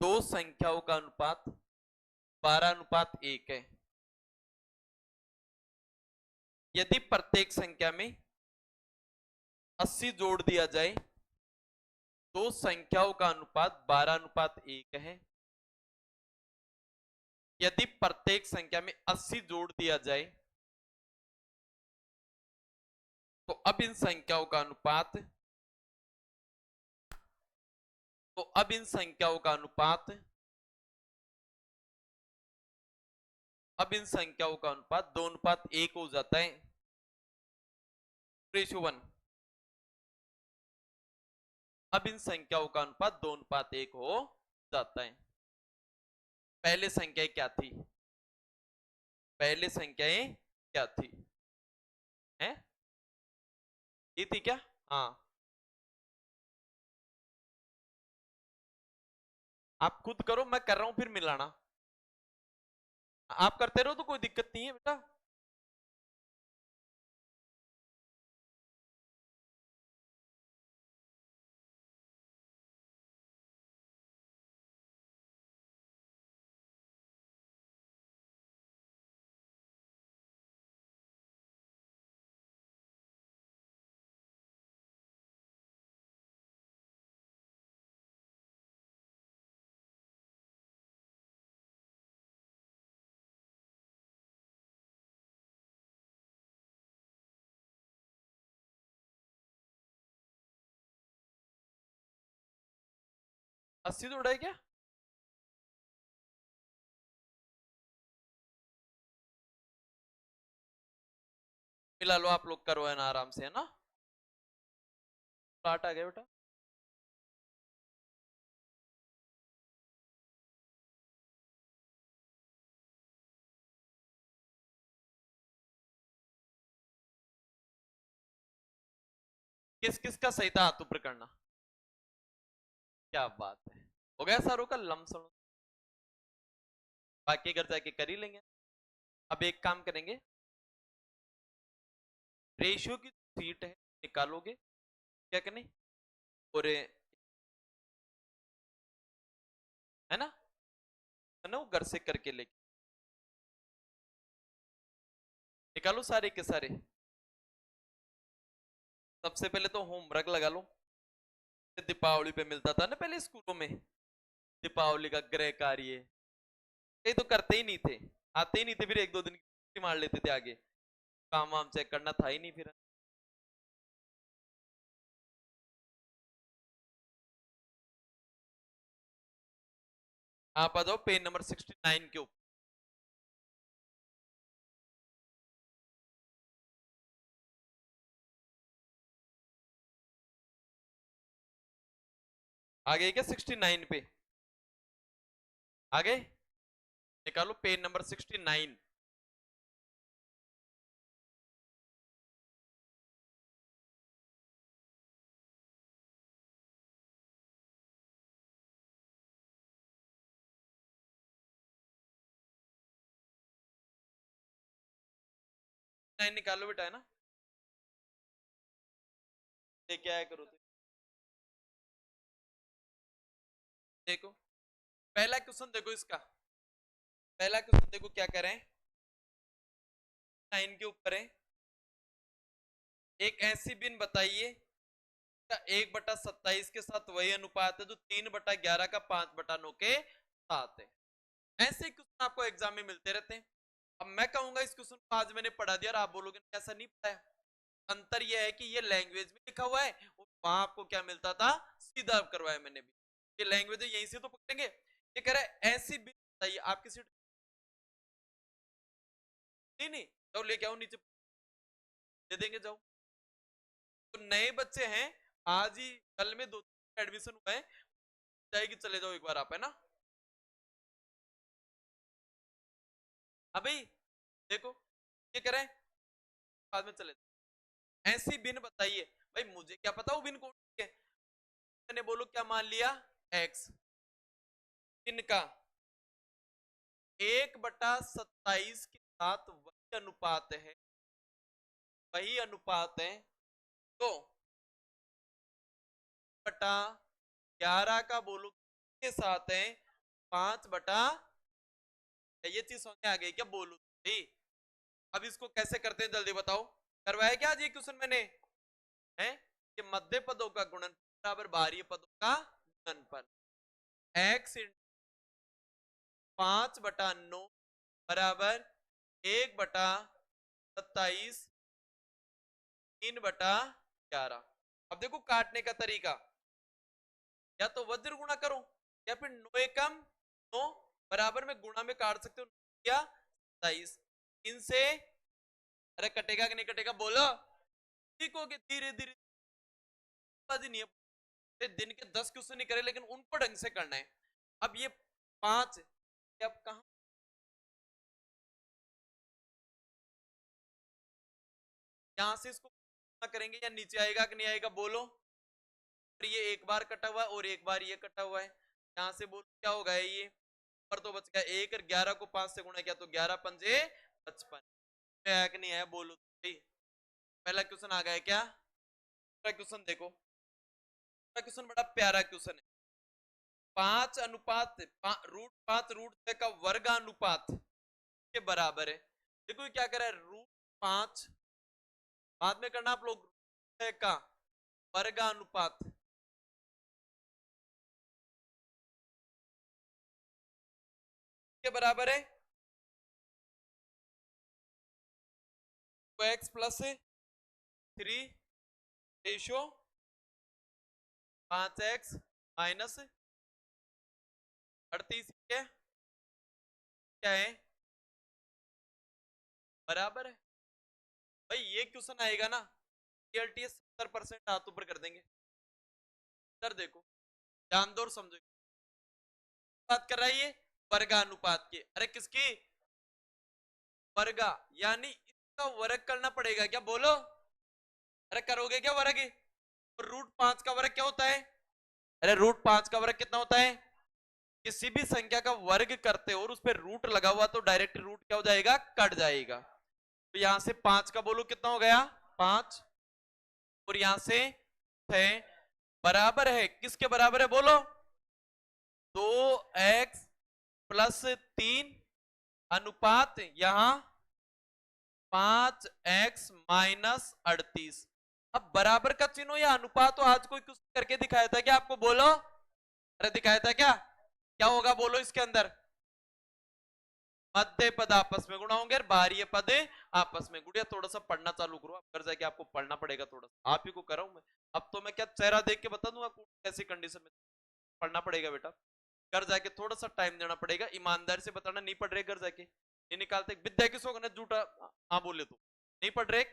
दो संख्याओं का अनुपात 12:1 है। यदि प्रत्येक संख्या में 80 जोड़ दिया जाए, दो संख्याओं का अनुपात 12:1 है। यदि प्रत्येक संख्या में 80 जोड़ दिया जाए, तो अब इन संख्याओं का अनुपात, तो अब इन संख्याओं का अनुपात, अब इन संख्याओं का अनुपात 2:1 हो जाता है, रेशियो 1। अब इन संख्याओं का अनुपात 2:1 हो जाता है। पहले संख्याएं क्या थी, पहले संख्याएं क्या थी है, ये थी क्या? हाँ, आप खुद करो, मैं कर रहा हूं फिर मिलाना। आप करते रहो तो कोई दिक्कत नहीं है बेटा। अस्सी तो उड़ाई क्या? मिला लो, आप लोग करो है ना आराम से, है ना। स्टार्ट आ गया बेटा। किस किस का सही था हाथ ऊपर करना? क्या बात है, हो गया सारों का लमसम। बाकी घर जाके कर ही लेंगे। अब एक काम करेंगे, रेशियो की सीट है निकालोगे क्या करनी, और है ना, है ना, वो घर से करके लेके निकालो सारे के सारे। सबसे पहले तो होमवर्क लगा लो, दीपावली पे मिलता था ना पहले स्कूलों में, दीपावली का गृह कार्य। ये तो करते ही नहीं थे, आते ही नहीं थे, फिर एक दो दिन की छुट्टी मार लेते थे आगे, काम वाम चेक करना था ही नहीं फिर। आप आ जाओ पेज नंबर 69 के ऊपर। आ गए क्या 69 पे? आ गए, निकालो पेज नंबर 69। नाइन निकालो बेटा, है ना, लेके आया करो तो। देखो पहला क्वेश्चन देखो इसका, पहला क्वेश्चन देखो क्या कह रहे हैं, 9 के ऊपर है, एक ऐसी बिन बताइए का 1/27 के साथ वही अनुपात है जो 3/11 का 5/9 के साथ है। ऐसे क्वेश्चन आपको एग्जाम में मिलते रहते हैं। अब मैं कहूंगा इस क्वेश्चन को आज मैंने पढ़ा दिया और आप बोलोगे ऐसा नहीं पढ़ा है। अंतर यह है कि ये लैंग्वेज में लिखा हुआ है और वहां आपको क्या मिलता था, सीधा करवाया मैंने भी। ये लैंग्वेज है, यहीं से तो पकड़ेंगे। ये कह रहा है ऐसी बिन बताइए, आपकी सीट नहीं, नहीं जाओ लेके आओ नीचे, दे देंगे जाओ। तो नए बच्चे हैं, आज ही कल में 2 एडमिशन हुआ है, जाएगी, चले जाओ एक बार आप, है ना। हाँ भाई, देखो ये कह रहे हैं, बाद में चले जाओ। ऐसी बिन बताइए, भाई मुझे क्या पता वो बिन कौन सी है, मैंने बोलो क्या मान लिया, एक्स। बिन का 1/27 के साथ वही अनुपात है, वही अनुपात है, तो 1/11 का बोलो के साथ है 5/, ये चीज समझ में आ गई क्या, बोलो भाई। अब इसको कैसे करते हैं जल्दी बताओ, करवाया क्या आज ये क्वेश्चन मैंने, है कि मध्य पदों का गुणन बराबर बाहरी पदों का गुणनफल, एक्स 5/9 बराबर 1/27 3/11। अब देखो काटने का तरीका, या तो वज्र गुणा करो या फिर 9 एकम 9 बराबर में गुणा में काट सकते हो, या 27 इनसे। अरे कटेगा कि नहीं कटेगा बोलो, ठीक हो गया, धीरे धीरे बाजी नहीं है। दिन के 10 क्वेश्चन नहीं करे लेकिन उनको ढंग से करना है। अब ये 5, अब कहा यहां से इसको करेंगे या नीचे आएगा कि नहीं आएगा बोलो। और ये एक बार कटा हुआ है और एक बार ये कटा हुआ है, यहां से बोलो क्या होगा ये पर तो बच गया एक, 11 को 5 से गुणा किया तो 11 पंजे 55 है कि नहीं है बोलो। पहला क्वेश्चन आ गया क्या? क्वेश्चन देखो, क्वेश्चन बड़ा प्यारा क्वेश्चन है। 5 अनुपात √5 √6 का वर्ग अनुपात के बराबर है। देखो ये क्या कर रहा है, √5 बाद में करना आप लोग, 6 का वर्ग अनुपात के बराबर है तो x plus 3 ratio 5x minus 38 क्या है बराबर है। भाई ये क्वेश्चन आएगा ना, TLTS 70% हाथ ऊपर कर देंगे। सर देखो ध्यान दो और समझो, बात कर रहा है ये वर्गानुपात की, अरे किसकी वर्गा, यानी इसका वर्ग करना पड़ेगा क्या बोलो, अरे करोगे क्या वर्ग, √5 का वर्ग क्या होता है, अरे √5 का वर्ग कितना होता है, किसी भी संख्या का वर्ग करते हो और उस पर रूट लगा हुआ तो डायरेक्ट रूट क्या हो जाएगा, कट जाएगा। तो यहां से 5 का बोलो कितना हो गया 5, और यहां से 6 बराबर है किसके बराबर है बोलो, 2x प्लस 3 अनुपात यहां 5x माइनस 38। अब बराबर का चिन्ह हो या अनुपात हो, आज कोई कुछ करके दिखाया था क्या आपको बोलो, अरे दिखाया था क्या होगा बोलो इसके अंदर, मध्य पद आपस में गुणा होंगे और बाहरी पद आपस में। गुड़िया थोड़ा सा पढ़ना चालू करो, अब घर जाके आपको पढ़ना पड़ेगा थोड़ा सा, आप ही को कराऊं मैं, अब तो मैं क्या चेहरा देख के बता दूंगा कैसी कंडीशन में, पढ़ना पड़ेगा बेटा, घर जाके थोड़ा सा टाइम देना पड़ेगा, ईमानदारी से बताना, नहीं पढ़ रहे घर जाके नहीं निकालते विद्या किसको करना झूठा, हाँ बोले तो नहीं पढ़ रहे,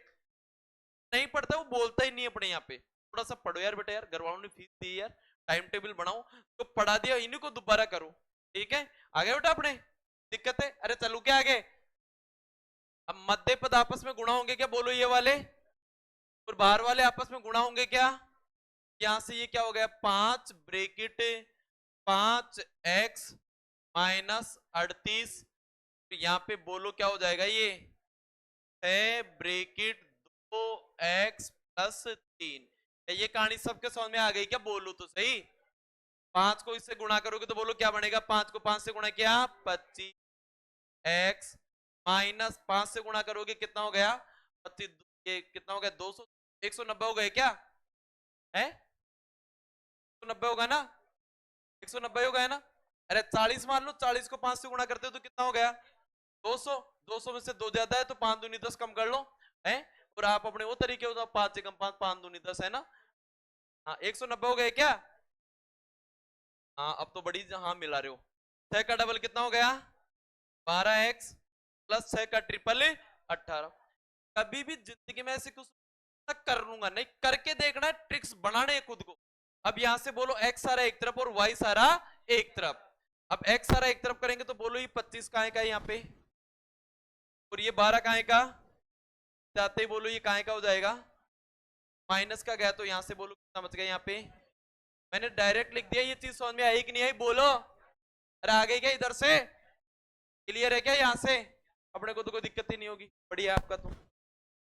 नहीं पढ़ता वो बोलता ही नहीं अपने यहाँ पे, थोड़ा सा पढ़ो यार बेटा, यार घर वालों ने फीस दी यार, टाइम टेबल बनाओ, तो पढ़ा दिया इन्हीं को दोबारा करो, ठीक है आगे बेटा अपने, दिक्कत है, अरे चलो क्या आगे, अब मध्य पद आपस में गुणा होंगे क्या बोलो ये वाले, और बाहर वाले आपस में गुणा होंगे क्या, यहां से ये क्या हो गया 5 ब्रेकेट 5x माइनस 38, तो यहाँ पे बोलो क्या हो जाएगा ये 6 ब्रेकेट 2x प्लस 3। ये कहानी सबके समझ में आ गई क्या बोलो तो सही, 5 को इससे गुणा करोगे तो बोलो क्या बनेगा, 5 को 5 से गुणा किया 25x माइनस 5 से गुणा करोगे कितना हो गया 25, ये कितना हो गया 200, 190 हो गए क्या है, 190 होगा ना, 190 हो गया ना, अरे 40 मान लो, 40 को 5 से गुणा करते हो तो कितना हो गया 200, 200 में से 2 ज्यादा है तो 5 दूनी 10 कम कर लो है, और आप अपने वो तरीके हो 5 से कम 5, 5 दूनी 10 है ना, हाँ 190 हो गए क्या, हाँ अब तो बड़ी हाँ मिला रहे हो, 6 का डबल कितना हो गया 12x प्लस 6 का ट्रिपल 18। कभी भी जिंदगी में ऐसे कुछ कर लूंगा नहीं, करके देखना है, ट्रिक्स बनाने खुद को। अब यहां से बोलो x सारा एक तरफ और y सारा एक तरफ, अब x सारा एक तरफ करेंगे तो बोलो ये 25 कहां का है यहाँ पे, और ये 12 कहां का, जाते ही बोलो ये कहां का हो जाएगा, माइनस का गया तो यहां से बोलो कितना बच गया यहाँ पे, मैंने डायरेक्ट लिख दिया, ये चीज समझ में आई कि नहीं आई बोलो, अरे आ गई क्या इधर से, क्लियर है क्या यहाँ से, अपने को तो कोई दिक्कत ही नहीं होगी, बढ़िया आपका तो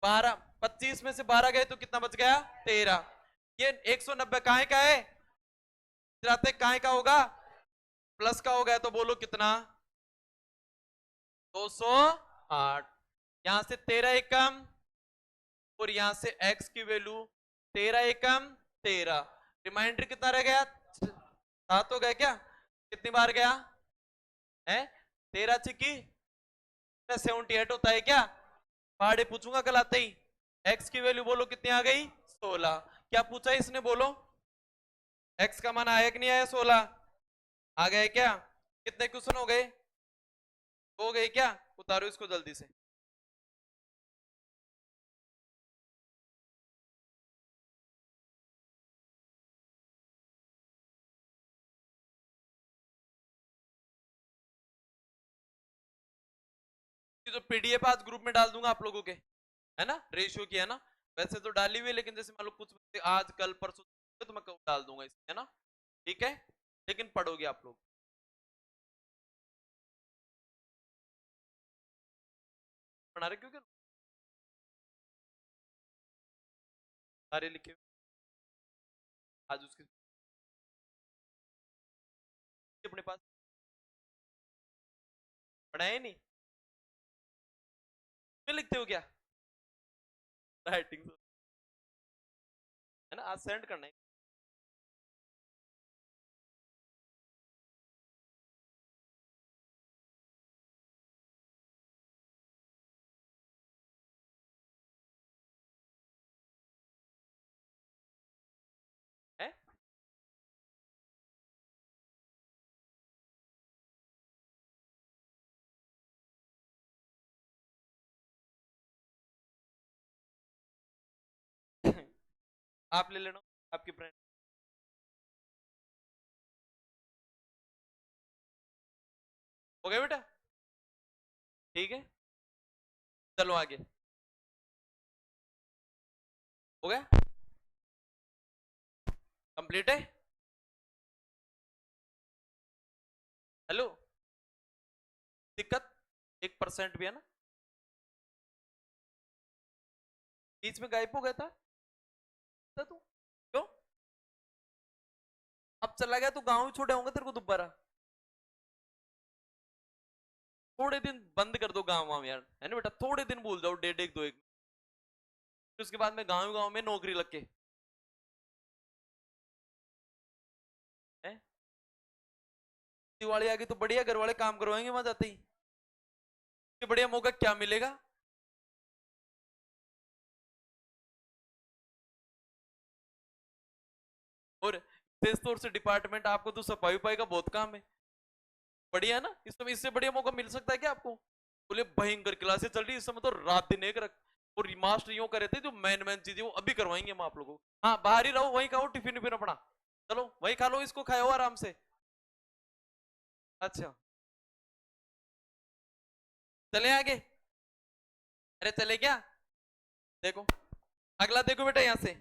12, 25 में से 12 गए तो कितना बच गया 13, ये 190 कहां का है, कहां का होगा, प्लस का हो गया तो बोलो कितना 208, यहां से 13 एकम और यहां से x की वैल्यू 13 एकम 13, रिमाइंडर कितना रह गया 7 हो गया क्या, कितनी बार गया है 13 छिकी 78 होता है क्या, पहाड़े पूछूंगा कल आते ही, x की वैल्यू बोलो कितनी आ गई 16, क्या पूछा इसने बोलो, x का मान आया कि नहीं आया 16, आ गए क्या, कितने क्वेश्चन हो गए, हो गए क्या, उतारो इसको जल्दी से, जो पीडीएफ आज ग्रुप में डाल दूंगा आप लोगों के, है ना, रेशियो की है ना। वैसे तो डाली हुई है, लेकिन जैसे मान लो कुछ आज कल परसों तो मैं डाल दूंगा इसमें, है ना, ठीक है। लेकिन पढ़ोगे आप लोग, पढ़ा रहे क्योंकि सारे लिखे हुए। आज उसके अपने पास पढ़ाए नहीं, क्यों लिखते हो क्या, राइटिंग है ना, आज सेंड करना है। आप ले लेना, आपकी फ्रेंड। हो गया बेटा, ठीक है, चलो आगे, हो गया, कंप्लीट है। हेलो, दिक्कत 1% भी है ना, बीच में गायब हो गया था तू, क्यों, अब चला गया, तू गांव ही छोड़े होंगे तेरे को दोबारा, थोड़े दिन बंद कर दो गाँव वाँव यार, है ना बेटा, थोड़े दिन भूल जाओ, डेढ़ एक दो एक, फिर उसके बाद में गाँव गाँव में नौकरी लग के है। दिवाली आ गई तो बढ़िया, घर वाले काम करवाएंगे वहां जाते ही, कि बढ़िया मौका क्या मिलेगा। और विशेष तौर से डिपार्टमेंट, आपको तो सफाई उफाई का बहुत काम है, बढ़िया ना, इस समय इससे बढ़िया मौका मिल सकता है क्या आपको। बोले भयंकर क्लासेस चल रही है इस समय तो, रात दिन एक रख, और मास्टर यूं करे थे, जो मैन मैन चीजें वो अभी करवाएंगे हम आप लोगों को। हाँ बाहर ही रहो, वहीं खाओ टिफिन विफिन अपना, चलो वहीं खा लो, इसको खाओ आराम से। अच्छा, चले आगे, अरे चले क्या, देखो अगला, देखो बेटा यहाँ से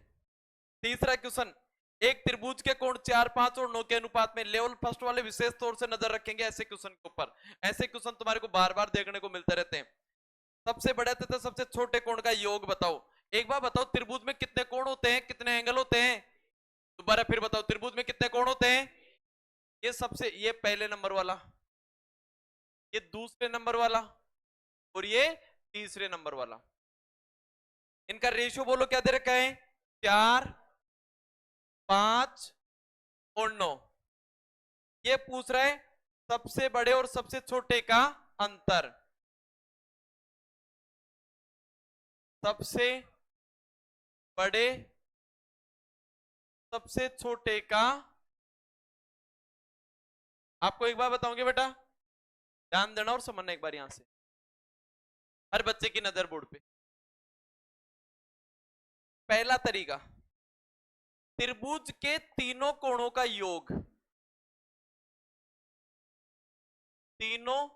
तीसरा क्वेश्चन, एक त्रिभुज के कोण 4, 5 और 9 के अनुपात में, लेवल फर्स्ट वाले विशेष तौर से नजर रखेंगे ऐसे क्वेश्चन के ऊपर। ऐसे क्वेश्चन तुम्हारे को बार बार देखने को मिलते रहते हैं। सबसे बड़े तथा सबसे छोटे कोण का योग बताओ। एक बार बताओ, त्रिभुज में कितने कोण होते हैं, कितने एंगल होते हैं, दोबारा फिर बताओ, त्रिभुज में कितने कोण होते हैं। ये सबसे, ये पहले नंबर वाला, ये दूसरे नंबर वाला, और ये तीसरे नंबर वाला। इनका रेशियो बोलो क्या दे रखा है, 4, 5 और 9। ये पूछ रहा है सबसे बड़े और सबसे छोटे का अंतर, सबसे बड़े सबसे छोटे का। आपको एक बार बताऊंगे बेटा, ध्यान देना और समझना एक बार यहां से, हर बच्चे की नजर बोर्ड पे। पहला तरीका, त्रिभुज के तीनों कोणों का योग, तीनों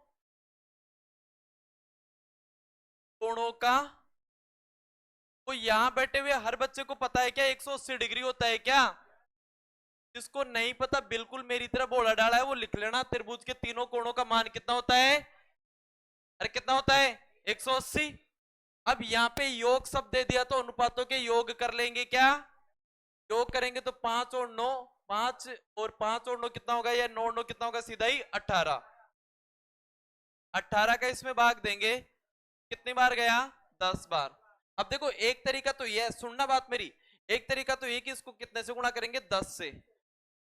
कोणों का, वो यहां बैठे हुए हर बच्चे को पता है क्या 180 डिग्री होता है क्या। जिसको नहीं पता बिल्कुल मेरी तरह बोला डाला है, वो लिख लेना, त्रिभुज के तीनों कोणों का मान कितना होता है, अरे कितना होता है, 180। अब यहाँ पे योग शब्द दे दिया, तो अनुपातों के योग कर लेंगे क्या, योग करेंगे तो 5 और 9, 5 और 5 और 9 कितना होगा, या 9 और 9 कितना होगा, सीधा ही 18। 18 का इसमें भाग देंगे, कितनी बार गया, 10 बार। अब देखो एक तरीका तो ये है, सुनना बात मेरी, एक तरीका तो ये कि इसको कितने से गुणा करेंगे, 10 से।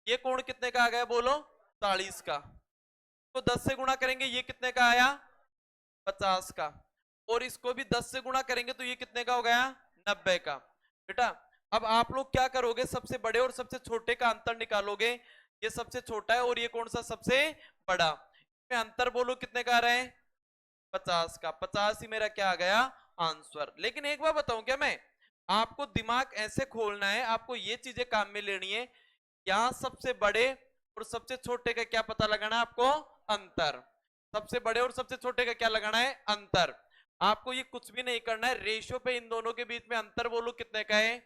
ये कोण कितने का आ गया बोलो, 40 का। तो 10 से गुणा करेंगे, ये कितने का आया, 50 का। और इसको भी 10 से गुणा करेंगे तो ये कितने का हो गया, 90 का। बेटा अब आप लोग क्या करोगे, सबसे बड़े और सबसे छोटे का अंतर निकालोगे। ये सबसे छोटा है और ये कौन सा सबसे बड़ा, इसमें अंतर बोलो कितने का आ रहा है, 50 का। 50 ही मेरा क्या आ गया, आंसर। लेकिन एक बार बताऊं क्या मैं, आपको दिमाग ऐसे खोलना है, आपको ये चीजें काम में लेनी है। यहां सबसे बड़े और सबसे छोटे का क्या पता लगाना है आपको, अंतर। सबसे बड़े और सबसे छोटे का क्या लगाना है, अंतर। आपको ये कुछ भी नहीं करना है, रेशियो पे इन दोनों के बीच में अंतर बोलो कितने का है,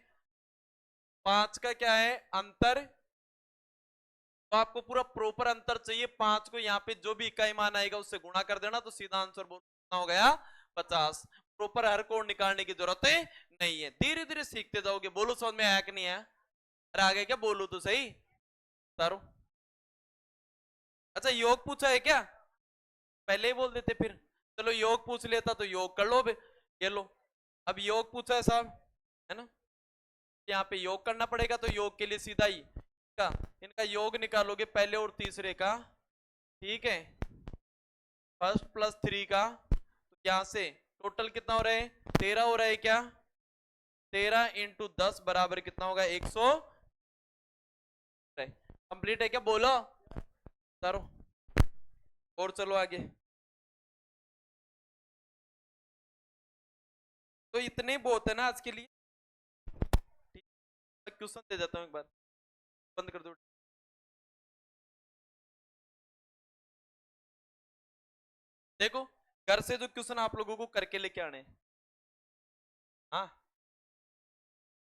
5 का क्या है अंतर। तो आपको पूरा प्रॉपर अंतर चाहिए, 5 को यहाँ पे जो भी इकाई मान आएगा उससे गुणा कर देना, तो सीधा आंसर बोलो कितना हो गया 50। प्रॉपर हर कोड निकालने की जरूरत नहीं है, धीरे धीरे सीखते जाओगे। बोलो समझ में आया कि नहीं है? अरे आगे क्या बोलू तो सही तारो। अच्छा योग पूछा है क्या? पहले ही बोल देते फिर। चलो योग पूछ लेता तो योग कर लो अब। ये लो, अब योग पूछा है साहब, है ना? यहाँ पे योग करना पड़ेगा, तो योग के लिए सीधा ही इनका योग निकालोगे पहले और तीसरे का, ठीक है, फर्स्ट प्लस 3 का, तो यहाँ से टोटल कितना हो रहा है 13 हो रहा है क्या, 13 इंटू 10 बराबर कितना होगा 100। कंप्लीट है क्या बोलो सर? और चलो आगे। तो इतने बहुत है ना आज के लिए, ठीक है, क्वेश्चन दे देता हूँ एक बार, बंद कर दो। देखो घर से जो क्वेश्चन आप लोगों को करके लेके आने, हाँ